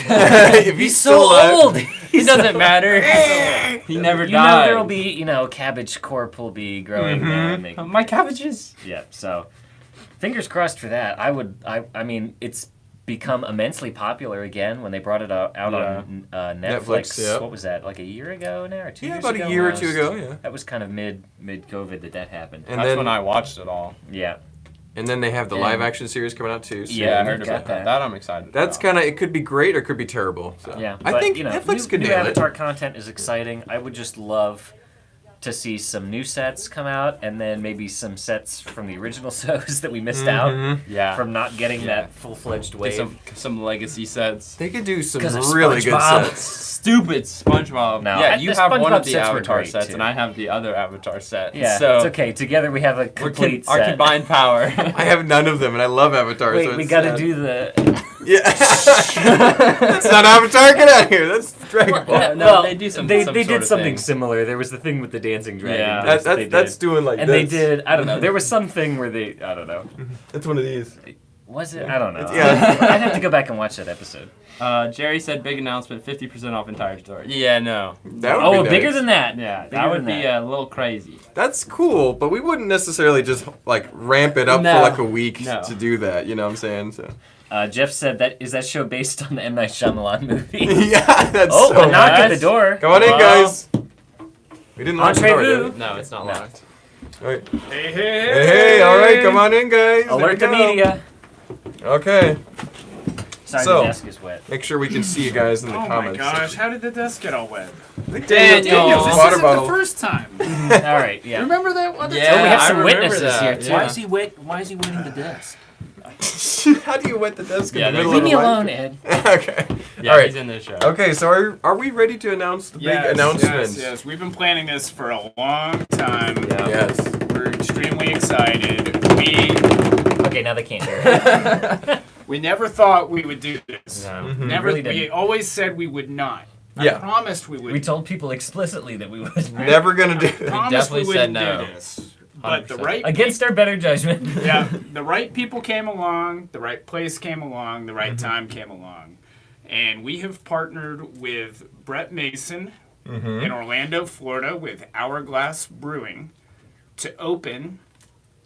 If He's still so alive- old! It doesn't matter. He never You know died. there'll be, cabbage corp will be growing there. And making, My cabbages. yeah, so fingers crossed for that. I mean, it's become immensely popular again when they brought it out on Netflix. Netflix, yeah. What was that, like a year ago now, or 2 Yeah, years about ago? a year or almost? two ago. Yeah. That was kind of mid COVID that happened. And That's then when I watched it all. Yeah. and then they have the And- live action series coming out too. So Yeah, Yeah, I you've heard got about that. that. That I'm excited That's about. kind of, it could be great or it could be terrible. So. Yeah, I but, think new, Netflix could new nail Avatar it. content is exciting. I would just love to see some new sets come out, and then maybe some sets from the original shows that we missed out Yeah. from not getting Yeah. that full-fledged Get wave. some legacy sets. They could do some 'Cause of really good SpongeBob. sets. Stupid SpongeBob. No, yeah, the you have one SpongeBob of the sets were Avatar great, sets, too. and I have the other Avatar set. Yeah, so it's okay. Together we have a complete our set. combined power. I have none of them, and I love Avatar. Wait, so we it's got to sad. do the. Yeah. That's not Avatar. Get out of here. That's Dragon Ball. Yeah, no, well, they do some They sort did of something thing. similar. There was the thing with the dancing dragon. Yeah. things That, they that's did. doing like And this. they did. I don't know. There was something where they. I don't know. That's one of these. Was it? I don't know. Yeah. I'd have to go back and watch that episode. Jerry said big announcement, 50% off entire store. Yeah, no. That would Oh, be bigger nice. than that. Yeah, Bigger that would than be that. a little crazy. That's cool, but we wouldn't necessarily just like ramp it up No. for like a week No. to do that. You know what I'm saying? So. Jeff said is that show based on the M. Night Shyamalan movie? Yeah, that's Oh, so a knock at the nice. door. Come on in, Well, guys. We didn't lock the door, Entree-vous. did we? No, it's not No. locked. All right. Hey, Hey, all right, come on in, guys. There Alert we the go. media. Okay, Sorry, So- the desk is wet. make sure we can see you guys in the Oh my comments. gosh, section. how did the desk get all wet? I think Daniel, Daniel's This water isn't bottle. the first time. All right, yeah. Remember that other Yeah, Oh, we have I some remember witnesses that. here, too. Yeah. Why is he wetting the desk? How do you wet the desk Yeah, in the middle Leave of me a live alone, stream? Ed. Okay. Yeah, all right. he's in this show. Okay, so are we ready to announce the big announcements? Yes. We've been planning this for a long time. Yeah. Yes. We're extremely excited. Okay, now they can't hear. We never thought we would do this. No. Mhm. Never. Really we didn't. always said we would not. Yeah. I promised we would. We told people explicitly that we would. Never gonna do it. promised definitely we said wouldn't no. do this. But the 100%. right Against our better judgment. yeah, the right people came along, the right place came along, the Mm-hmm. right time came along. And we have partnered with Brett Mason Mm-hmm. in Orlando, Florida with Hourglass Brewing to open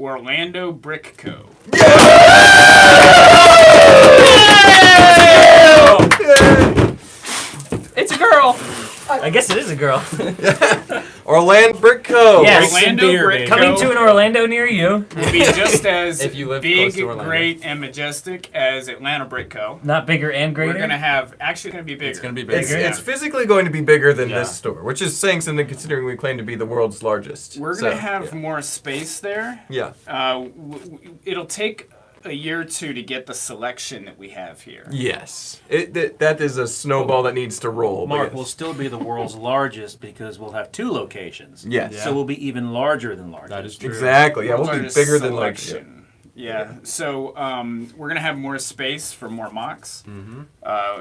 Orlando Brick Co. It's a girl. I guess it is a girl. Orlando Brick Co. Yes. Orlando beer, Brick baby. Co. Coming to an Orlando near you. will be just as If you live big, close to Orlando. great, and majestic as Atlanta Brick Co. Not bigger and greater. We're gonna have actually gonna be bigger. It's gonna be bigger. It's physically going to be bigger than Yeah. this store, which is saying something considering we claim to be the world's largest. We're gonna So, have more space there. Yeah. It'll take a year or two to get the selection that we have here. Yes. That is a snowball that needs to roll. Mark but will yes. still be the world's largest because we'll have 2 locations. Yes. So we'll be even larger than largest. That is true. Exactly. Yeah, we'll be Largest bigger than large. selection. Yeah. So we're gonna have more space for more mocks. Mm-hmm.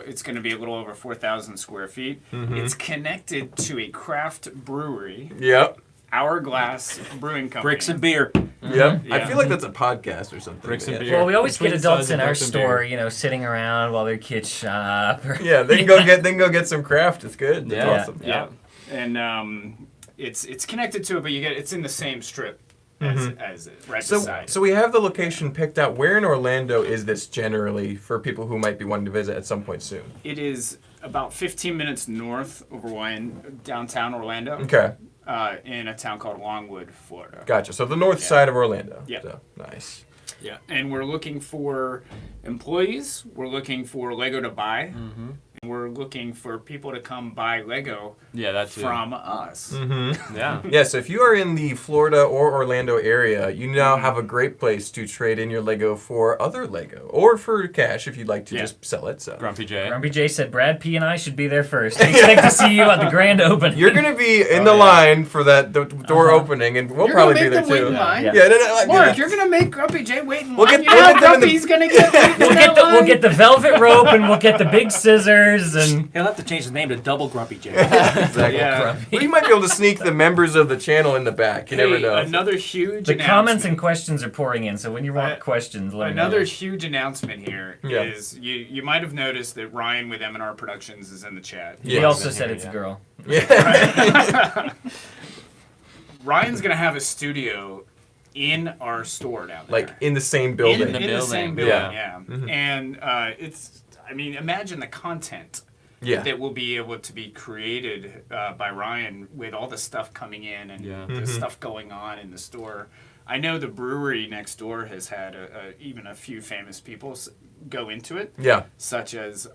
It's gonna be a little over 4,000 square feet. Mm-hmm. It's connected to a craft brewery, Yep. Hourglass Brewing Company. Bricks and beer. Yep. I Yeah. feel like that's a podcast or something. Bricks and yeah. beer. Well, we always Between get adults size in of our bricks and store, beer. sitting around while their kids shop. Or, Yeah, they can go get some craft. It's good. That's Yeah. awesome. Yeah. And it's connected to it, but it's in the same strip as it, right So, beside. so we have the location picked out. Where in Orlando is this generally for people who might be wanting to visit at some point soon? It is about 15 minutes north of downtown Orlando. Okay, In a town called Longwood, Florida. gotcha. So the north side of Orlando. Yeah. So, nice. Yeah. And we're looking for employees. We're looking for Lego to buy. Mm-hmm. And we're looking for people to come buy Lego Yeah, that's from us. Mm-hmm. Yeah. Yeah, so if you are in the Florida or Orlando area, you now have a great place to trade in your Lego for other Lego or for cash if you'd like to Yeah. just sell it. So Grumpy J. Grumpy J said Brad P and I should be there first. We expect to see you at the grand opening. you're gonna be in Oh, the yeah. line for that the door opening, and we'll You're probably gonna be make there them wait too. in line. Yeah. Yeah, no, like, Mark, yeah. you're gonna make Grumpy J wait in line. We'll get- you we'll know get them in the- Grumpy's gonna get waiting in We'll that we'll line? get the velvet rope and we'll get the big scissors and He'll have to change his name to Double Grumpy J. Exactly. Yeah. Well, you might be able to sneak the members of the channel in the back. You never Hey, know. Another huge the comments and announcement. questions are pouring in. So when you want Uh, questions, let me Another know. huge announcement here is Yeah. you might have noticed that Ryan with M&R Productions is in the chat. Yeah. He also Yes. said it's a girl. Yeah. Ryan's gonna have a studio in our store down there. Like in the same building. in the building. same Yeah. building, yeah. Mhm. And imagine the content Yeah. that will be able to be created by Ryan with all the stuff coming in and Yeah. the Mhm. stuff going on in the store. I know the brewery next door has had even a few famous people go into it, Yeah. such as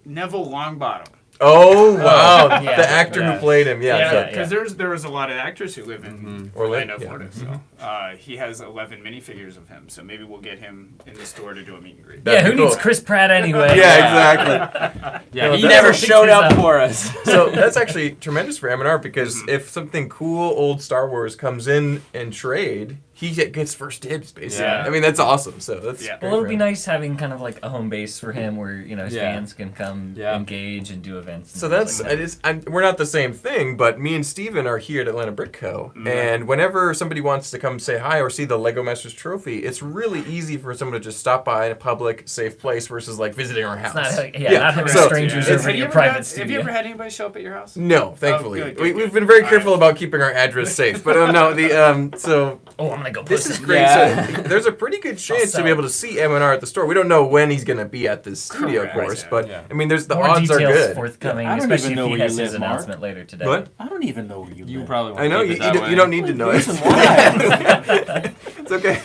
Neville Longbottom. Oh wow! Yeah. The actor Yeah. who played him. Yeah. Yeah, so- because there was a lot of actors who live in Orlando, yeah. Florida. So he has 11 minifigures of him. So maybe we'll get him in the store to do a meet and greet. That'd Yeah, be who needs cool. Chris Pratt anyway? Yeah, exactly. Yeah, No, he that's never what showed up pictures for us. So that's actually tremendous for M&R because if something cool old Star Wars comes in and trade, he gets first dibs, basically. Yeah. I mean, that's awesome. So that's Yeah. great Well, it would for be him. nice having kind of like a home base for him where, his Yeah. fans can come Yeah. engage and do events. And So things that's like that. we're not the same thing, but me and Steven are here at Atlanta Brick Co. Mm-hmm. And whenever somebody wants to come say hi or see the Lego Masters trophy, it's really easy for someone to just stop by in a public, safe place versus like visiting our house. It's not, not having So- strangers Yeah. over Have to you your ever private had- studio. Have you ever had anybody show up at your house? No, thankfully. good, good, We've good. been very All careful right. about keeping our address safe. But no, so Oh, I'm gonna go. this post is it. great. Yeah. So there's a pretty good chance to sell be it. able to see M&R at the store. We don't know when he's going to be at this studio, of Correct. course, Yeah. but Yeah. I mean, the More odds are details good. forthcoming, I don't especially even know if he where you has his live, Mark. announcement later today. What? I don't even know where you You live. probably won't I know keep you, it that way. you don't need to know it. Reason why? It's okay.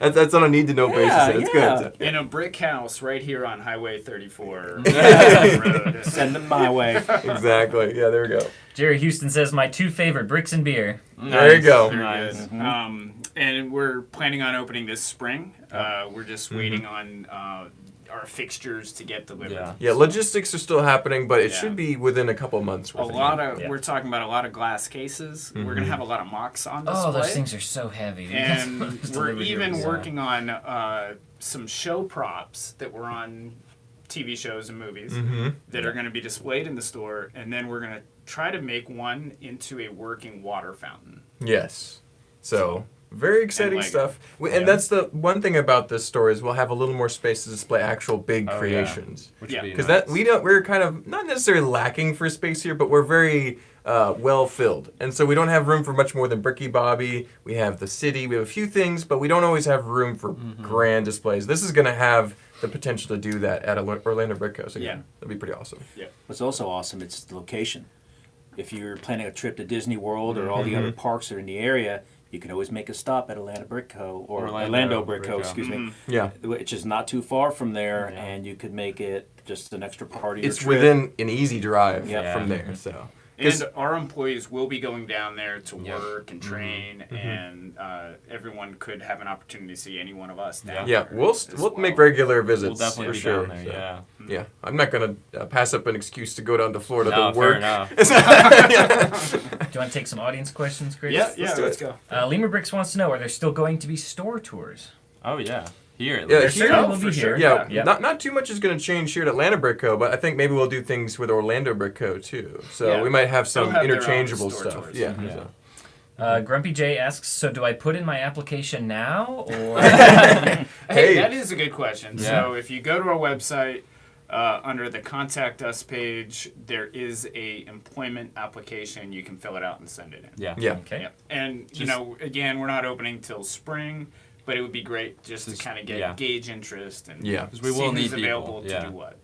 That's on a need to know basis. Yeah, It's yeah. good. In a brick house right here on Highway 34. Yeah. Road. Send them my way. Exactly. Yeah, there we go. Jerry Houston says my two favorite bricks and beer. There you go. Very Nice. good. And we're planning on opening this spring. We're just Mm-hmm. waiting on our fixtures to get delivered. Yeah. Yeah, logistics are still happening, but it Yeah. should be within a couple months. A lot of Yeah. we're talking about a lot of glass cases. We're Mm-hmm. gonna have a lot of mocks on display. Oh, those things are so heavy. dude. And Those we're delivered here even was- working on some show props that were on TV shows and movies Mm-hmm. that are going to be displayed in the store, and then we're going to try to make one into a working water fountain. Yes. So very exciting Lego. stuff. Yeah. And that's the one thing about this store is we'll have a little more space to display actual big Oh, yeah. creations. Which Yeah. would be Because nice. we're kind of not necessarily lacking for space here, but we're very well filled, and so we don't have room for much more than Bricky Bobby. We have the city, we have a few things, but we don't always have room for grand displays. This is going to have the potential to do that at Orlando Brick Co. So Yeah. that'd be pretty awesome. What's also awesome, it's the location. If you're planning a trip to Disney World or all the other parks that are in the area, you can always make a stop at Atlanta Brick Co. or Orlando Brick Co. Excuse me, Yeah, which is not too far from there, Yeah. and you could make it just an extra part of it's your trip. within an easy drive Yeah. from there. So 'cause- And our employees will be going down there to Yeah. work and train, and everyone could have an opportunity to see any one of us down yeah, there. we'll as make well. regular We'll visits definitely for be sure. down there. so. Yeah. Yeah, I'm not gonna pass up an excuse to go down to Florida No, to fair work. enough. Do you want to take some audience questions, Chris? Yeah, yeah, Let's do let's it. go. Lima Bricks wants to know: are there still going to be store tours? Oh yeah. Here at Yeah, least. here- certainly Oh, will for be sure. here. Yeah, Yeah. not too much is going to change here at Atlanta Brick Co., but I think maybe we'll do things with Orlando Brick Co. too. So Yeah. we might have They'll some have their own interchangeable store stuff. tours. Yeah. Yeah. so. Grumpy J asks: so do I put in my application now, or Hey, Hey. that is a good question. Yeah. So if you go to our website, under the Contact Us page, there is a employment application. You can fill it out and send it in. Yeah. Yeah. okay? Yeah. And, you Just- know, again, we're not opening till spring, but it would be great just to Just- kind of yeah. gauge interest and Yeah. 'Cause we see will who's need available people. Yeah. to do what.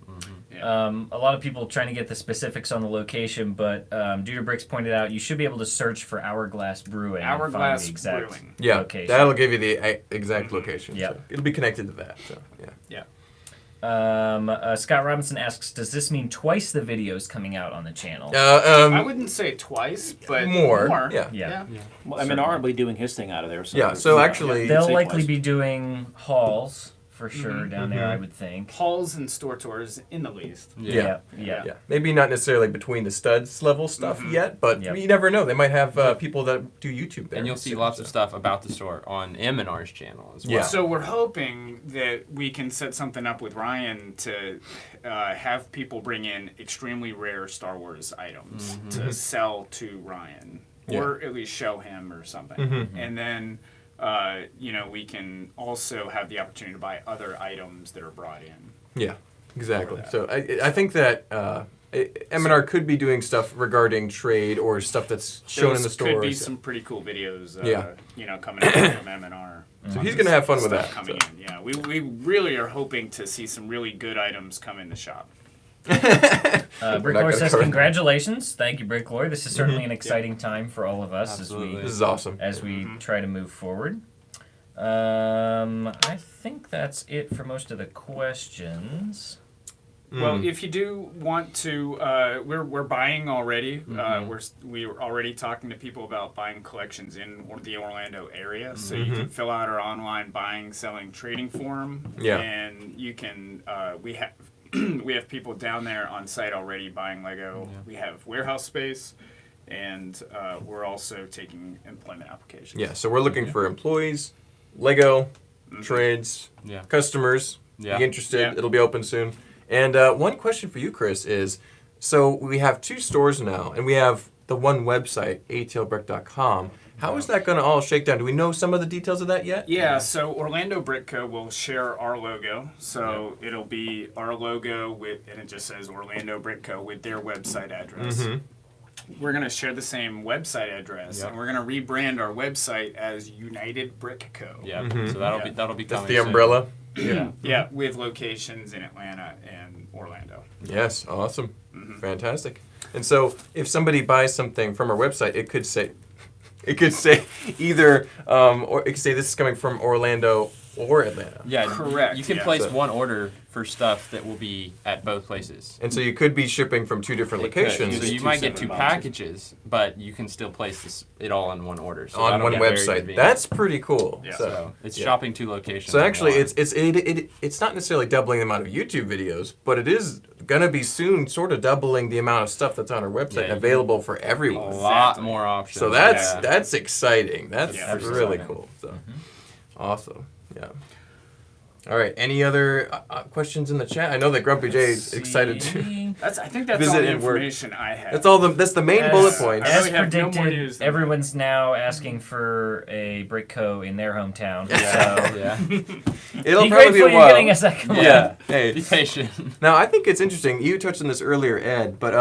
Yeah. A lot of people trying to get the specifics on the location, but Duder Bricks pointed out you should be able to search for Hourglass Brewing. and find Hourglass the exact Brewing. Yeah, location. that'll give you the exact location. Yep. So it'll be connected to that. So yeah. Yeah. Scott Robinson asks: does this mean twice the videos coming out on the channel? I wouldn't say twice, but more. Yeah. Yeah. Well, I mean, R will be doing his thing out of there. So Yeah, so actually- They'll Say likely twice. be doing hauls for sure down there, I would think. Hauls and store tours in the least. Yeah. Yeah. Yeah, maybe not necessarily between the studs level stuff yet, but Yep. you never know. They might have people that do YouTube there. And you'll see lots of stuff about the store on M&R's channel as well. Yeah. So we're hoping that we can set something up with Ryan to have people bring in extremely rare Star Wars items to sell to Ryan, or at least show him or something. And then, you know, we can also have the opportunity to buy other items that are brought in. Yeah, exactly. that. So I think that M&R could be doing stuff regarding trade or stuff that's shown in the Those could be stores. some pretty cool videos. Yeah. You know, coming out from M&R. So he's gonna have fun with Stuff that. coming so. in. Yeah, we really are hoping to see some really good items come in the shop. Bricklore gonna says, cover- congratulations. Thank you, Bricklore. This is certainly an exciting time for all of us Absolutely. This is awesome. as we try to move forward. I think that's it for most of the questions. Well, if you do want to, we're buying already. We're already talking to people about buying collections in the Orlando area. So you can fill out our online buying, selling, trading form. Yeah. And you can. We have we have people down there on site already buying Lego. We have warehouse space. and we're also taking employment applications. Yeah, so we're looking for employees, Lego, trades, Yeah. customers. Yeah. Be interested. Yeah. It'll be open soon. And one question for you, Chris, is so we have 2 stores now, and we have the one website, atlbrick.com. How is that going to all shake down? Do we know some of the details of that yet? Yeah, so Orlando Brick Co. will share our logo. So it'll be our logo and it just says Orlando Brick Co. with their website address. We're going to share the same website address, Yep. and we're going to rebrand our website as United Brick Co. Yeah. So that'll be That's coming the soon. umbrella. Yeah. Yeah, with locations in Atlanta and Orlando. Yes, awesome. Fantastic. And so if somebody buys something from our website, it could say either or it could say this is coming from Orlando or Atlanta. Yeah. Correct, You can yeah. place So- one order for stuff that will be at both places. And so you could be shipping from 2 different It could. locations So you Two might get separate 2 boxes. packages, but you can still place it all in one order. So on that'll one be very website. convenient. That's pretty cool. Yeah. So it's yeah. shopping 2 locations. So in actually, one. it's not necessarily doubling the amount of YouTube videos, but it is gonna be soon sort of doubling the amount of stuff that's on our website Yeah. available for a everyone. lot more options. So that's Yeah. that's exciting. That's Yeah, really exciting. cool. So awesome. Yeah. All right. Any other questions in the chat? I know that Grumpy J is excited to. I think that's Visit all the and work. information I have. That's all the. That's the main As- bullet points. I As really have no more predicted, news than everyone's now asking for a Brick Co. in their hometown. Yeah. So Yeah. It'll be probably grateful be a you're while. getting a second one. Yeah. Hey. Be patient. Now I think it's interesting. You touched on this earlier, Ed, but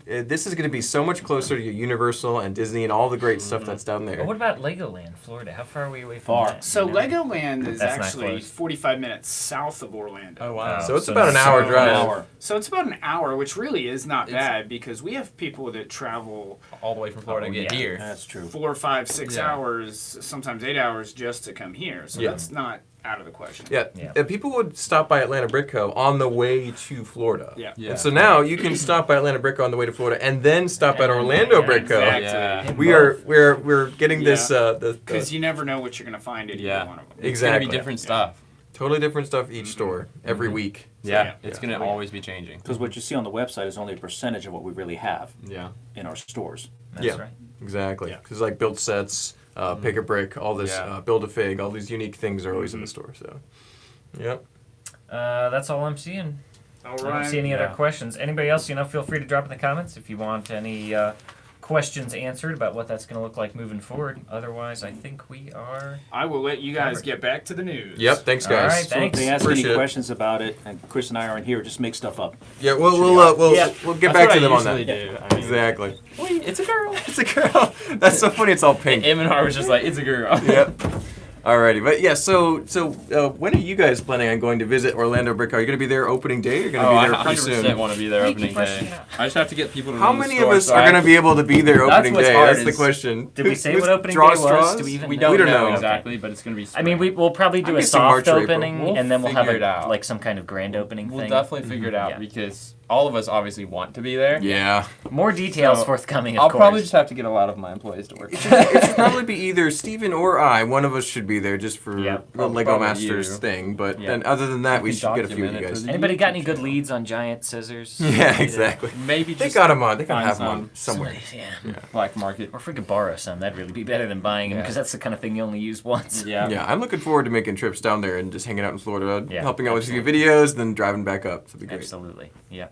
this is going to be so much closer to Universal and Disney and all the great stuff that's down there. But what about Legoland, Florida? How far are we away from Far. that? So You know? Legoland is That's not actually close. 45 minutes south of Orlando. Oh wow. So it's about an hour so drive. An hour. So it's about an hour, which really is not It's- bad because we have people that travel all the way from Florida to get yeah. here. That's true. 4, 5, 6 Yeah. hours, sometimes 8 hours just to come here. So Yeah. that's not out of the question. Yeah, Yeah. People would stop by Atlanta Brick Co. on the way to Florida. Yeah. Yeah. And so now you can stop by Atlanta Brick Co. on the way to Florida and then stop at Orlando Yeah, Brick Co. exactly. Yeah. We're getting this Yeah. the Because you never know what you're going to find at Yeah. either one of them. It's Exactly. gonna be different stuff. totally different stuff each store every week. Yeah. yeah. It's Yeah. gonna always be changing. Because what you see on the website is only a percentage of what we really have Yeah. in our stores. That's Yeah. right. Exactly. Yeah. Because like build sets, pick a brick, all this Yeah. build a fig, all these unique things are always in the store. So, yep. That's all I'm seeing. All I don't right. see any other Yeah. questions. Anybody else, feel free to drop in the comments if you want any questions answered about what that's going to look like moving forward. Otherwise, I think we are. I will let you guys Covered. get back to the news. Yep. Thanks, All guys. right, So if Thanks. they ask Appreciate any it. questions about it, and Chris and I aren't here, just make stuff up. Yeah. We'll Yeah. we'll get back to them on that. Do. Exactly. Wait, it's a girl. It's a girl. That's so funny. It's all pink. Eminar was just like, it's a girl. Yep. Alrighty, but yeah. So when are you guys planning on going to visit Orlando Brick Co? Are you gonna be there opening day? Or you're gonna Oh, be I there pretty 100% soon? want to be there Hey, opening keep rushing day. it out. I just have to get people to How leave the many store, of us so are I- gonna be able to be there That's opening what's day? hard That's the is- question. Did we say Who's what opening draw day was? straws? Do we even We know? don't We don't know know. exactly, but it's gonna be. I mean, we'll probably do I a guess in March soft or April. opening, We'll and then we'll have figure it out. like some kind of grand opening We'll thing. definitely figure it out Yeah. because all of us obviously want to be there. Yeah. More details So, forthcoming, of I'll course. probably just have to get a lot of my employees to work. It should probably be either Steven or I. One of us should be there just for Yeah. the Lego Probably Masters you. thing. But Yeah. then other than that, we can should get a few of document you it guys. for the- Anybody got any good leads on giant scissors? Yeah, exactly. Maybe They just got them on. They gotta find have them on some. somewhere. Yeah. black market. Or if we could borrow some, that'd really be better than buying them Yeah. because that's the kind of thing you only use once. Yeah. Yeah, I'm looking forward to making trips down there and just hanging out in Florida, Yeah, helping out with a few absolutely. videos, then driving back up. That'd be great. Absolutely. Yeah.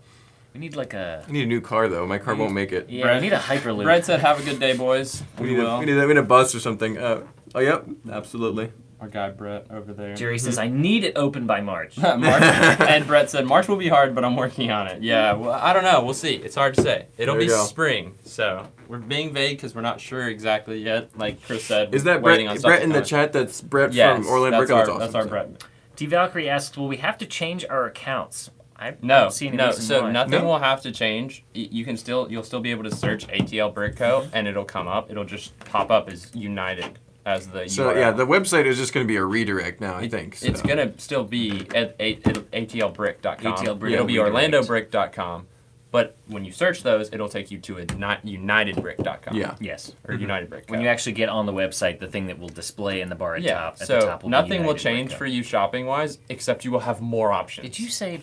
We need like a. I need a new car though. My car won't make it. Yeah, Brad- we need a hyperloop. Brad said, "Have a good day, boys." We We need, will. we need a bus or something. Oh, yep, absolutely. Our guy Brett over there. Jerry says, I need it open by March. March, and Brett said March will be hard, but I'm working on it. Yeah, well, I don't know. We'll see. It's hard to say. It'll There be you go. spring, so we're being vague because we're not sure exactly yet. Like Chris said, Is that waiting on Brett? stuff Brett to in the come chat? That's Brett Yes, from Orlando that's Brick. our, That's awesome. that's our Brett. T Valkyrie asks, will we have to change our accounts? I No, don't see any no. reason So why. nothing No? will have to change. You'll still be able to search ATL Brick Co. and it'll come up. It'll just pop up as United as the So URL. yeah, the website is just going to be a redirect now. I think. So. It's gonna still be at atlbrick.com. ATLbrick. It'll be Redirect. orlandobrick.com. But when you search those, it'll take you to unitedbrick.com. Yeah. Yes. Or United Brick. When you actually get on the website, the thing that will display in the bar at yeah. top, at So the top will be nothing will United change Brick for you shopping wise, except you will have more options. Did you say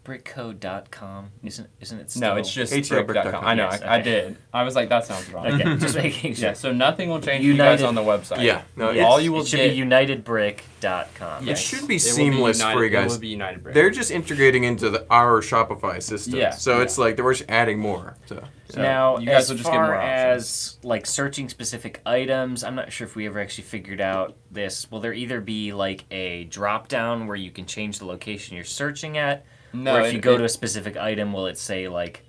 brickco.com. Isn't it still? No, it's just ATLbrick.com. brick.com. I know, Yes, I okay. did. I was like, that sounds wrong. Okay, just making sure. Yeah, so nothing will change for you guys United- on the website. Yeah, no, Yes, all you will it should get. be unitedbrick.com. Yes, should be will seamless for you guys. It will be United Brick. They're just integrating into our Shopify system. Yeah, So yeah. it's like we're just adding more. So So Now, you guys as will just get more far options. as like searching specific items, I'm not sure if we ever actually figured out this. Will there either be like a drop down where you can change the location you're searching at, No, or if it- you go it- to a specific item, will it say like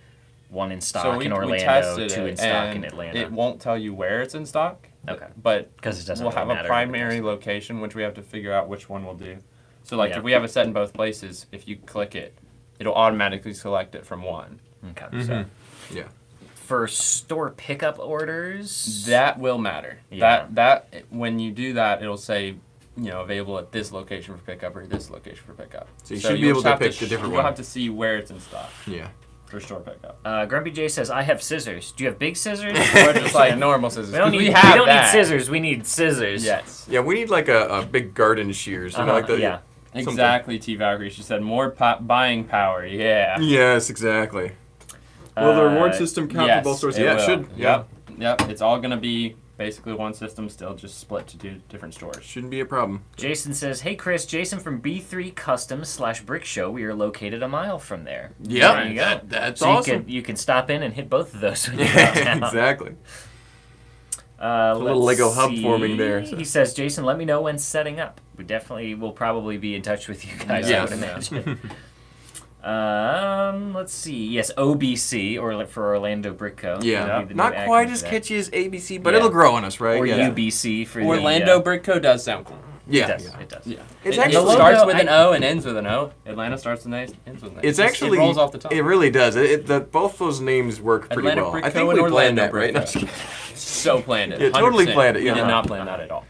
one in stock So we in Orlando, tested two it, in stock in and Atlanta? It won't tell you where it's in stock. Okay. But 'Cause it doesn't we'll really have matter a if it primary does. location, which we have to figure out which one we'll do. So like Yeah. if we have it set in both places, if you click it, it'll automatically select it from one. Okay. So yeah. For store pickup orders, that will matter. Yeah. That when you do that, it'll say, available at this location for pickup or this location for pickup. So you should be you'll able just to have pick the different You'll one. have to see where it's in stock Yeah. for store pickup. Grumpy J says, "I have scissors. Do you have big scissors? Or just like normal scissors. We don't 'cause need. we have we don't that. need scissors. We need scissors. Yes. Yeah, we need like a big garden shears. You know, like the, yeah. something. Exactly, T. Valkyrie. She said more buying power. Yeah. Yes, exactly. Will the reward Uh, system count Yes, for both stores? it Yeah, it will. should. Yeah. Yep. It's all gonna be basically one system, still just split to two different stores. Shouldn't be a problem. Jason says, "Hey Chris, Jason from B3 Customs / Brick Show. We are located a mile from there. Yeah, There you go. that's So awesome. you can stop in and hit both of those when you're Yeah, downtown. exactly. Let's little Lego hub see. forming there, so. He says, "Jason, let me know when setting up. We definitely will probably be in touch with you guys. Yes. I would imagine." Let's see. Yes, OBC or for Orlando Brick Co. Yeah, That'll be the new not acronym quite for as that. catchy as ABC, but Yeah. it'll grow on us, right? Or yeah. UBC for Orlando the, Brick Co. does sound cool. Yeah, It does. yeah. It does. Yeah. It's It actually starts logo, with an O and ends with an O. Atlanta starts with an A, ends with an A. It's Just- actually it rolls off the tongue. It really does. Both those names work pretty Atlanta well. Brick I think Co. we and planned Orlando that, right? Brick No, Co. just kidding. So planned it. Yeah, totally 100%. planned it, We yeah. did not plan that at all.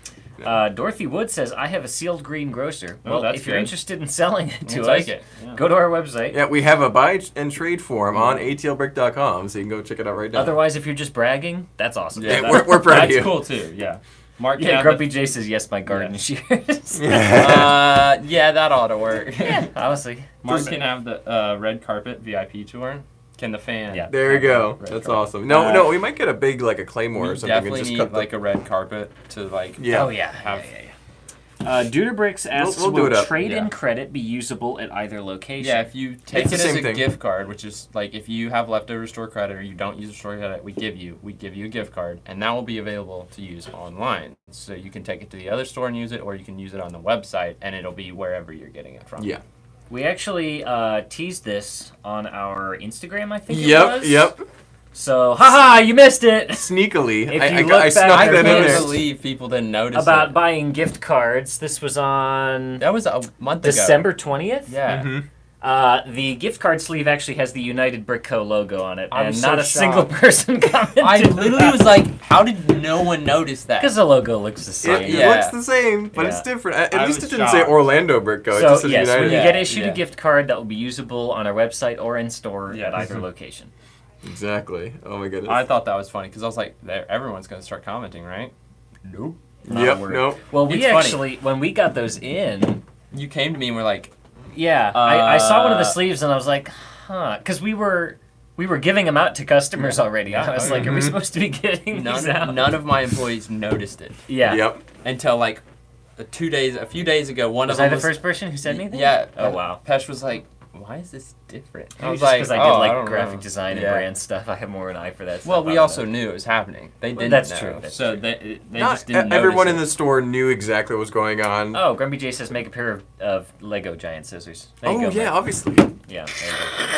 Dorothy Wood says, "I have a sealed green grocer. Oh, Well, that's if you're good. interested in selling it to We'll us, take it. Yeah. go to our website. Yeah, we have a buy and trade form on atlbrick.com, so you can go check it out right now. Otherwise, if you're just bragging, that's awesome. Yeah, that- we're proud of That's you. cool too. Yeah. Mark Yeah, down Grumpy J says, "Yes, my garden Yeah. shears." yeah, that ought to work. Yeah, honestly. Mark can have the red carpet VIP tour. Can the fan? Yeah. There you have the go. red That's carpet? awesome. No, we might get a big like a claymore We or something and definitely just need cut the like a red carpet to like. yeah. Oh, yeah. Have- Duderbricks asks, we'll do will it up. trade-in Yeah. credit be usable at either location? Yeah, if you take It's it the as same a thing. gift card, which is like if you have leftover store credit or you don't use the store credit, we give you a gift card, and that will be available to use online. So you can take it to the other store and use it, or you can use it on the website, and it'll be wherever you're getting it from. Yeah. We actually teased this on our Instagram, I think it Yep. was. Yep. So, haha, you missed it! Sneakily, If I you look snuck back I that in can't there. believe people didn't notice About it. buying gift cards. This was on That was a month December ago. 20th. Yeah. Mm-hmm. The gift card sleeve actually has the United Brick Co. logo on it, I and was not so a single shocked. person commented. I literally was like, how did no one notice that? Because the logo looks the It, same. it Yeah. looks the same, but it's Yeah. different. At I least was it didn't say shocked. Orlando Brick Co. It So just says yes, when United. you Yeah, get issued yeah. a gift card, that will be usable on our website or in store Yes. at either location. Exactly. Oh my goodness. I thought that was funny because I was like, everyone's gonna start commenting, right? Nope. Not a Yep. word. Nope. Well, we It's funny. actually, when we got those in, You came to me and were like, yeah, I saw one of the Uh, sleeves and I was like, huh, because we were giving them out to customers already. I was like, are we supposed to be getting these out? none of my employees noticed it Yeah. Yep. until like a few days ago. One Was of I them the first person who said anything? Yeah. Oh wow. Pesh was like, why is this different? I Maybe was just like, because I oh, did like don't graphic know. design and Yeah. brand stuff. I have more of an eye for that stuff. Well, I we don't also know. knew it was happening. They didn't That's know. true, that's so true. they Not just didn't everyone notice in it. the store knew exactly what was going on. Oh, Grumpy J says make a pair of Lego giant scissors. There you Oh, go, yeah, Mike. obviously. Yeah, there you go.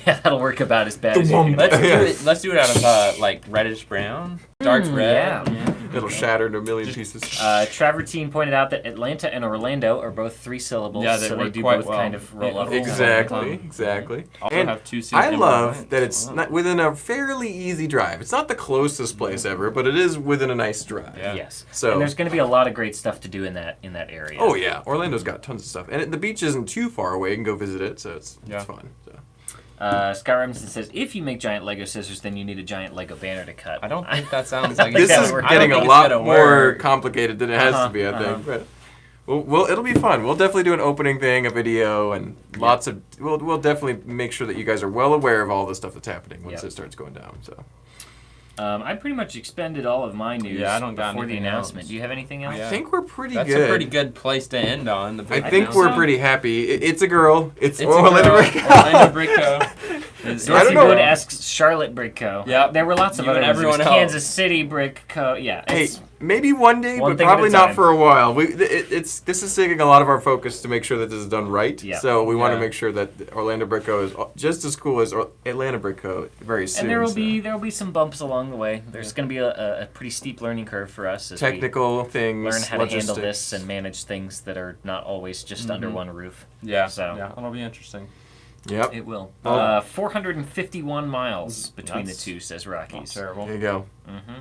Yeah, that'll work about as bad The as you womp. can. Let's do Yeah. it. Let's do it out of like reddish brown, dark red. yeah. It'll shatter into a million pieces. Travertine pointed out that Atlanta and Orlando are both 3 syllables, Yeah, they so they work do quite both well. kind of roll Yeah, up. Exactly. Exactly. Also And have 2 seats I in love one. that it's Wow. not within a fairly easy drive. It's not the closest place ever, but it is within a nice drive. Yeah. Yes. So- and there's going to be a lot of great stuff to do in that area. Oh yeah, Orlando's got tons of stuff, and the beach isn't too far away. You can go visit it, so it's Yeah. fun. So. Scott Robinson says, if you make giant Lego scissors, then you need a giant Lego banner to cut. I don't think that sounds like This it's This gotta is work. getting a I don't think it's lot gonna more work. complicated than it has Uh-huh, to be. I think. uh-huh. But it'll be fun. We'll definitely do an opening thing, a video, and lots of. We'll definitely make sure that you guys are well aware of all the stuff that's happening once Yep. it starts going down. So. I pretty much expended all of my news Yeah, I don't got before the anything announcement. else. Do you have anything else? I think we're pretty That's good. a pretty good place to end on. The I big think we're announcement. pretty happy. It's a girl. It's It's Orlando a girl. Brick. Orlando Brick Co. Is- I don't Dorothy know. Wood asks Charlotte Brick Co. Yep. There were lots of You other and ones. There was everyone else. Kansas City Brick Co. Yeah. Hey, it's- maybe one day, One but thing at a probably not time. for a while. This is taking a lot of our focus to make sure that this is done right. Yeah. So we want to Yeah. make sure that Orlando Brick Co. is just as cool as Atlanta Brick Co. very soon. and there will so. be some bumps along the way. There's going to be a pretty steep learning curve for us as technical we things, learn how to handle this logistics. and manage things that are not always just under one roof. Yeah. So- Yeah, it'll be interesting. Yep. It will. Oh. 451 miles between That's the two, says Not Rockies. terrible. There you go. hmm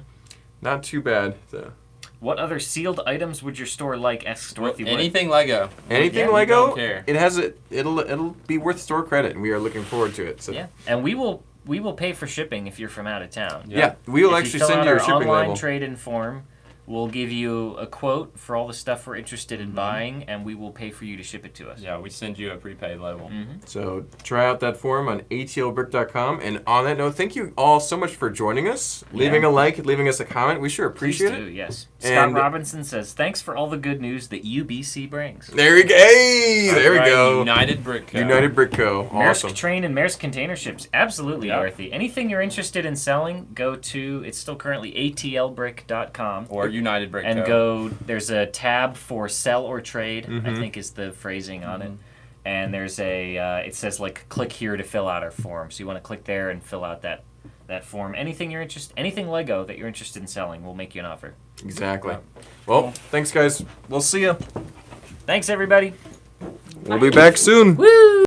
Not too bad. So. What other sealed items would your store like? Asks Dorothy Wood. Anything Lego. Anything we Lego, don't care. it has it'll be worth store credit, and we are looking forward to it. So. Yeah, and we will pay for shipping if you're from out of town. Yeah, we will If actually you fill send out you a our shipping online label. trade-in form, we'll give you a quote for all the stuff we're interested Mm-hmm. in buying, and we will pay for you to ship it to us. Yeah, we send you a prepaid label. So try out that form on atlbrick.com. And on that note, thank you all so much for joining us, leaving Yeah. a like, leaving us a comment. We sure Please appreciate do, it. yes. And- Scott Robinson says, "Thanks for all the good news that UBC brings." There we go. Hey, That's there we right, go. United Brick Co. United Brick Co. Maersk Awesome. Train and Maersk Container Ships. Absolutely, Yep. Dorothy. Anything you're interested in selling, go to, it's still currently atlbrick.com. Or United Brick and Co. go, there's a tab for sell or trade, I Mhm. think is the phrasing on it. And there's it says like click here to fill out our form. So you want to click there and fill out that form. Anything Lego that you're interested in selling, we'll make you an offer. Exactly. Well, thanks, guys. We'll see you. Thanks, everybody. We'll be back soon. Woo!